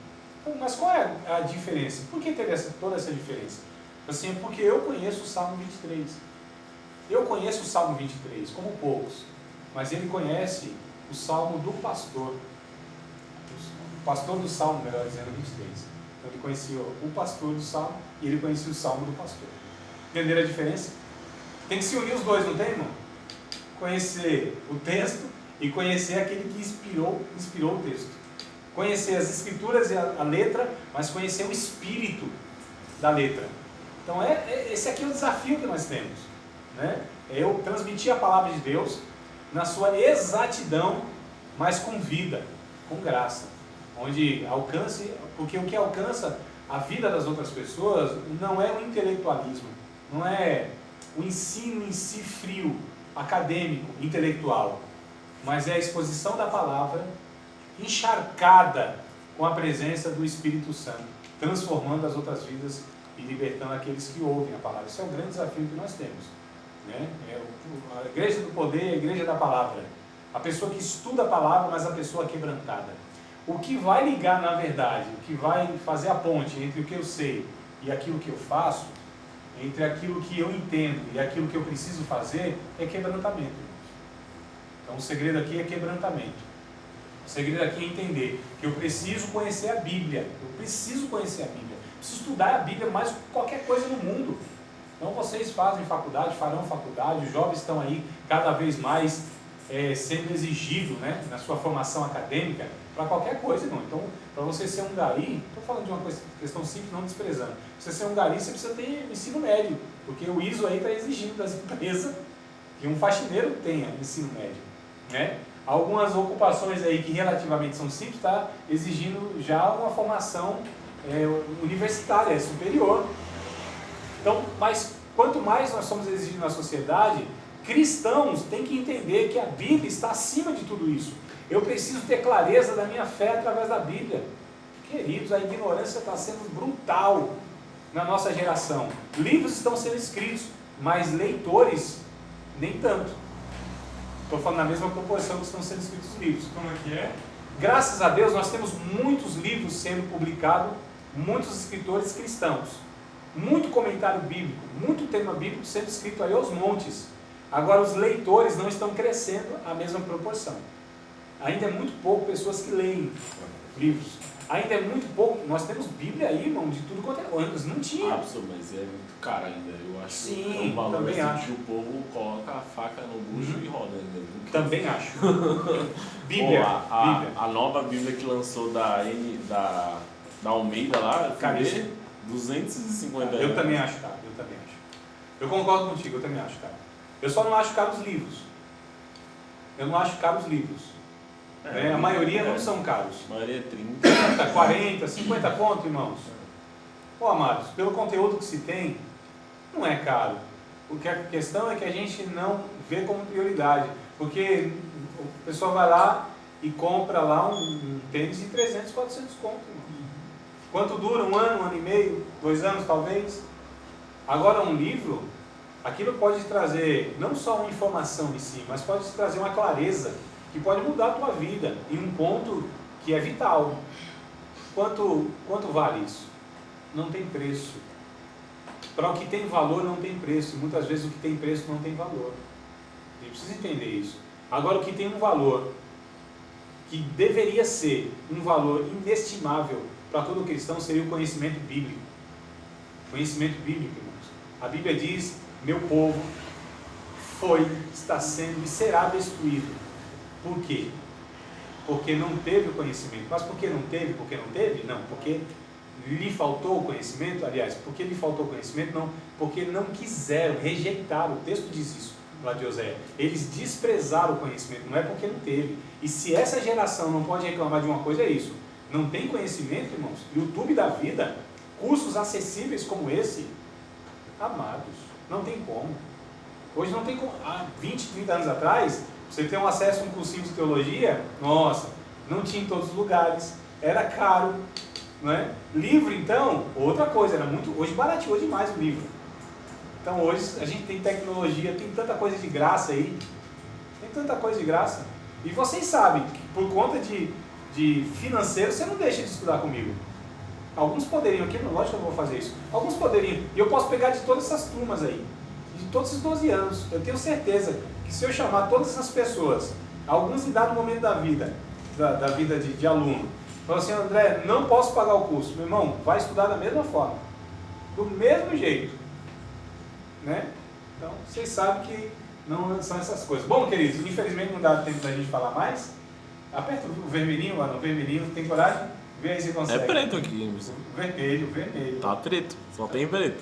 Mas qual é a diferença? Por que teve toda essa diferença? Assim, é porque eu conheço o Salmo 23. Eu conheço o Salmo 23, como poucos. Mas ele conhece o Salmo do pastor. O pastor do Salmo, melhor dizendo, 23. Então ele conhecia o pastor do Salmo e ele conhecia o Salmo do pastor. Entenderam a diferença? Tem que se unir os dois, não tem, irmão? Conhecer o texto e conhecer aquele que inspirou o texto. Conhecer as escrituras e a letra, mas conhecer o espírito da letra. Então esse aqui é o desafio que nós temos, né? É eu transmitir a palavra de Deus na sua exatidão, mas com vida, com graça, onde alcance, porque o que alcança a vida das outras pessoas não é o intelectualismo, não é o ensino em si frio, acadêmico, intelectual, mas é a exposição da palavra encharcada com a presença do Espírito Santo, transformando as outras vidas e libertando aqueles que ouvem a palavra. Esse é o grande desafio que nós temos, né? A igreja do poder é a igreja da palavra. A pessoa que estuda a palavra, mas a pessoa quebrantada. O que vai ligar, na verdade, o que vai fazer a ponte entre o que eu sei e aquilo que eu faço, entre aquilo que eu entendo e aquilo que eu preciso fazer, é quebrantamento. Então o segredo aqui é quebrantamento. O segredo aqui é entender que eu preciso conhecer a Bíblia. Eu preciso conhecer a Bíblia. Preciso estudar a Bíblia mais do que qualquer coisa no mundo. Então vocês fazem faculdade, farão faculdade, os jovens estão aí cada vez mais sendo exigidos, né, na sua formação acadêmica para qualquer coisa, irmão. Então, para você ser um gari, estou falando de uma questão simples, não desprezando. Para você ser um gari, você precisa ter ensino médio, porque o ISO aí está exigindo das empresas que um faxineiro tenha ensino médio, né? Algumas ocupações aí que relativamente são simples, está exigindo já uma formação universitária, superior. Então, mas quanto mais nós somos exigidos na sociedade, cristãos têm que entender que a Bíblia está acima de tudo isso. Eu preciso ter clareza da minha fé através da Bíblia. Queridos, a ignorância está sendo brutal na nossa geração. Livros estão sendo escritos, mas leitores nem tanto. Estou falando na mesma proporção que estão sendo escritos os livros. Como é que é? Graças a Deus nós temos muitos livros sendo publicados, muitos escritores cristãos, muito comentário bíblico, muito tema bíblico sendo escrito aí aos montes. Agora, os leitores não estão crescendo à mesma proporção. Ainda é muito pouco pessoas que leem livros. Ainda é muito pouco. Nós temos Bíblia aí, irmão, de tudo quanto é. Antes não tinha. Mas é muito caro ainda. Eu acho Sim, que é um valor também assim, acho. que o povo coloca a faca no bucho e roda ainda. Também acho. Bíblia. Bíblia. A nova Bíblia que lançou da Almeida lá, Caríssimo. R$ 250. Eu também acho caro, eu também acho. Eu concordo contigo, eu também acho caro. Eu só não acho caro os livros. Eu não acho caro os livros. A maioria não são caros. A maioria é 30. 30, 40, 50 conto, irmãos. Ô, amados, pelo conteúdo que se tem, não é caro. Porque a questão é que a gente não vê como prioridade. Porque o pessoal vai lá e compra lá um tênis de 300, 400 conto, irmãos. Quanto dura? 1 ano, 1 ano e meio, 2 anos talvez? Agora um livro, aquilo pode trazer não só uma informação em si, mas pode trazer uma clareza que pode mudar a tua vida em um ponto que é vital. Quanto vale isso? Não tem preço. Para o que tem valor não tem preço. E muitas vezes o que tem preço não tem valor. A gente precisa entender isso. Agora o que tem um valor, que deveria ser um valor inestimável para todo cristão, seria o conhecimento bíblico. Conhecimento bíblico, irmãos. A Bíblia diz, meu povo está sendo e será destruído. Por quê? Porque não teve o conhecimento. Mas por que não teve? Porque não teve? Não, porque lhe faltou o conhecimento. Aliás, porque lhe faltou o conhecimento? Não, porque não quiseram, rejeitaram. O texto diz isso lá de Oséias. Eles desprezaram o conhecimento, não é porque não teve. E se essa geração não pode reclamar de uma coisa, é isso. Não tem conhecimento, irmãos. YouTube da vida, cursos acessíveis como esse, amados, não tem como. Hoje não tem como. Há 20, 30 anos atrás, você ter um acesso a um cursinho de teologia, nossa, não tinha em todos os lugares, era caro, não é? Livro, então, outra coisa, era muito, hoje barateou demais o livro. Então hoje a gente tem tecnologia, tem tanta coisa de graça aí, tem tanta coisa de graça. E vocês sabem que por conta de financeiro, você não deixa de estudar comigo. Alguns poderiam, aqui lógico que eu não vou fazer isso, alguns poderiam, e eu posso pegar de todas essas turmas aí, de todos esses 12 anos, eu tenho certeza que se eu chamar todas essas pessoas, alguns em dado momento da vida, da vida de aluno, falam assim, André, não posso pagar o curso, meu irmão, vai estudar da mesma forma, do mesmo jeito, né? Então, vocês sabem que não são essas coisas. Bom, queridos, infelizmente não dá tempo da gente falar mais, aperta o vermelhinho, mano, o vermelhinho, tem coragem? Vê aí se consegue. É preto aqui. Vermelho. Tá preto, só tem preto.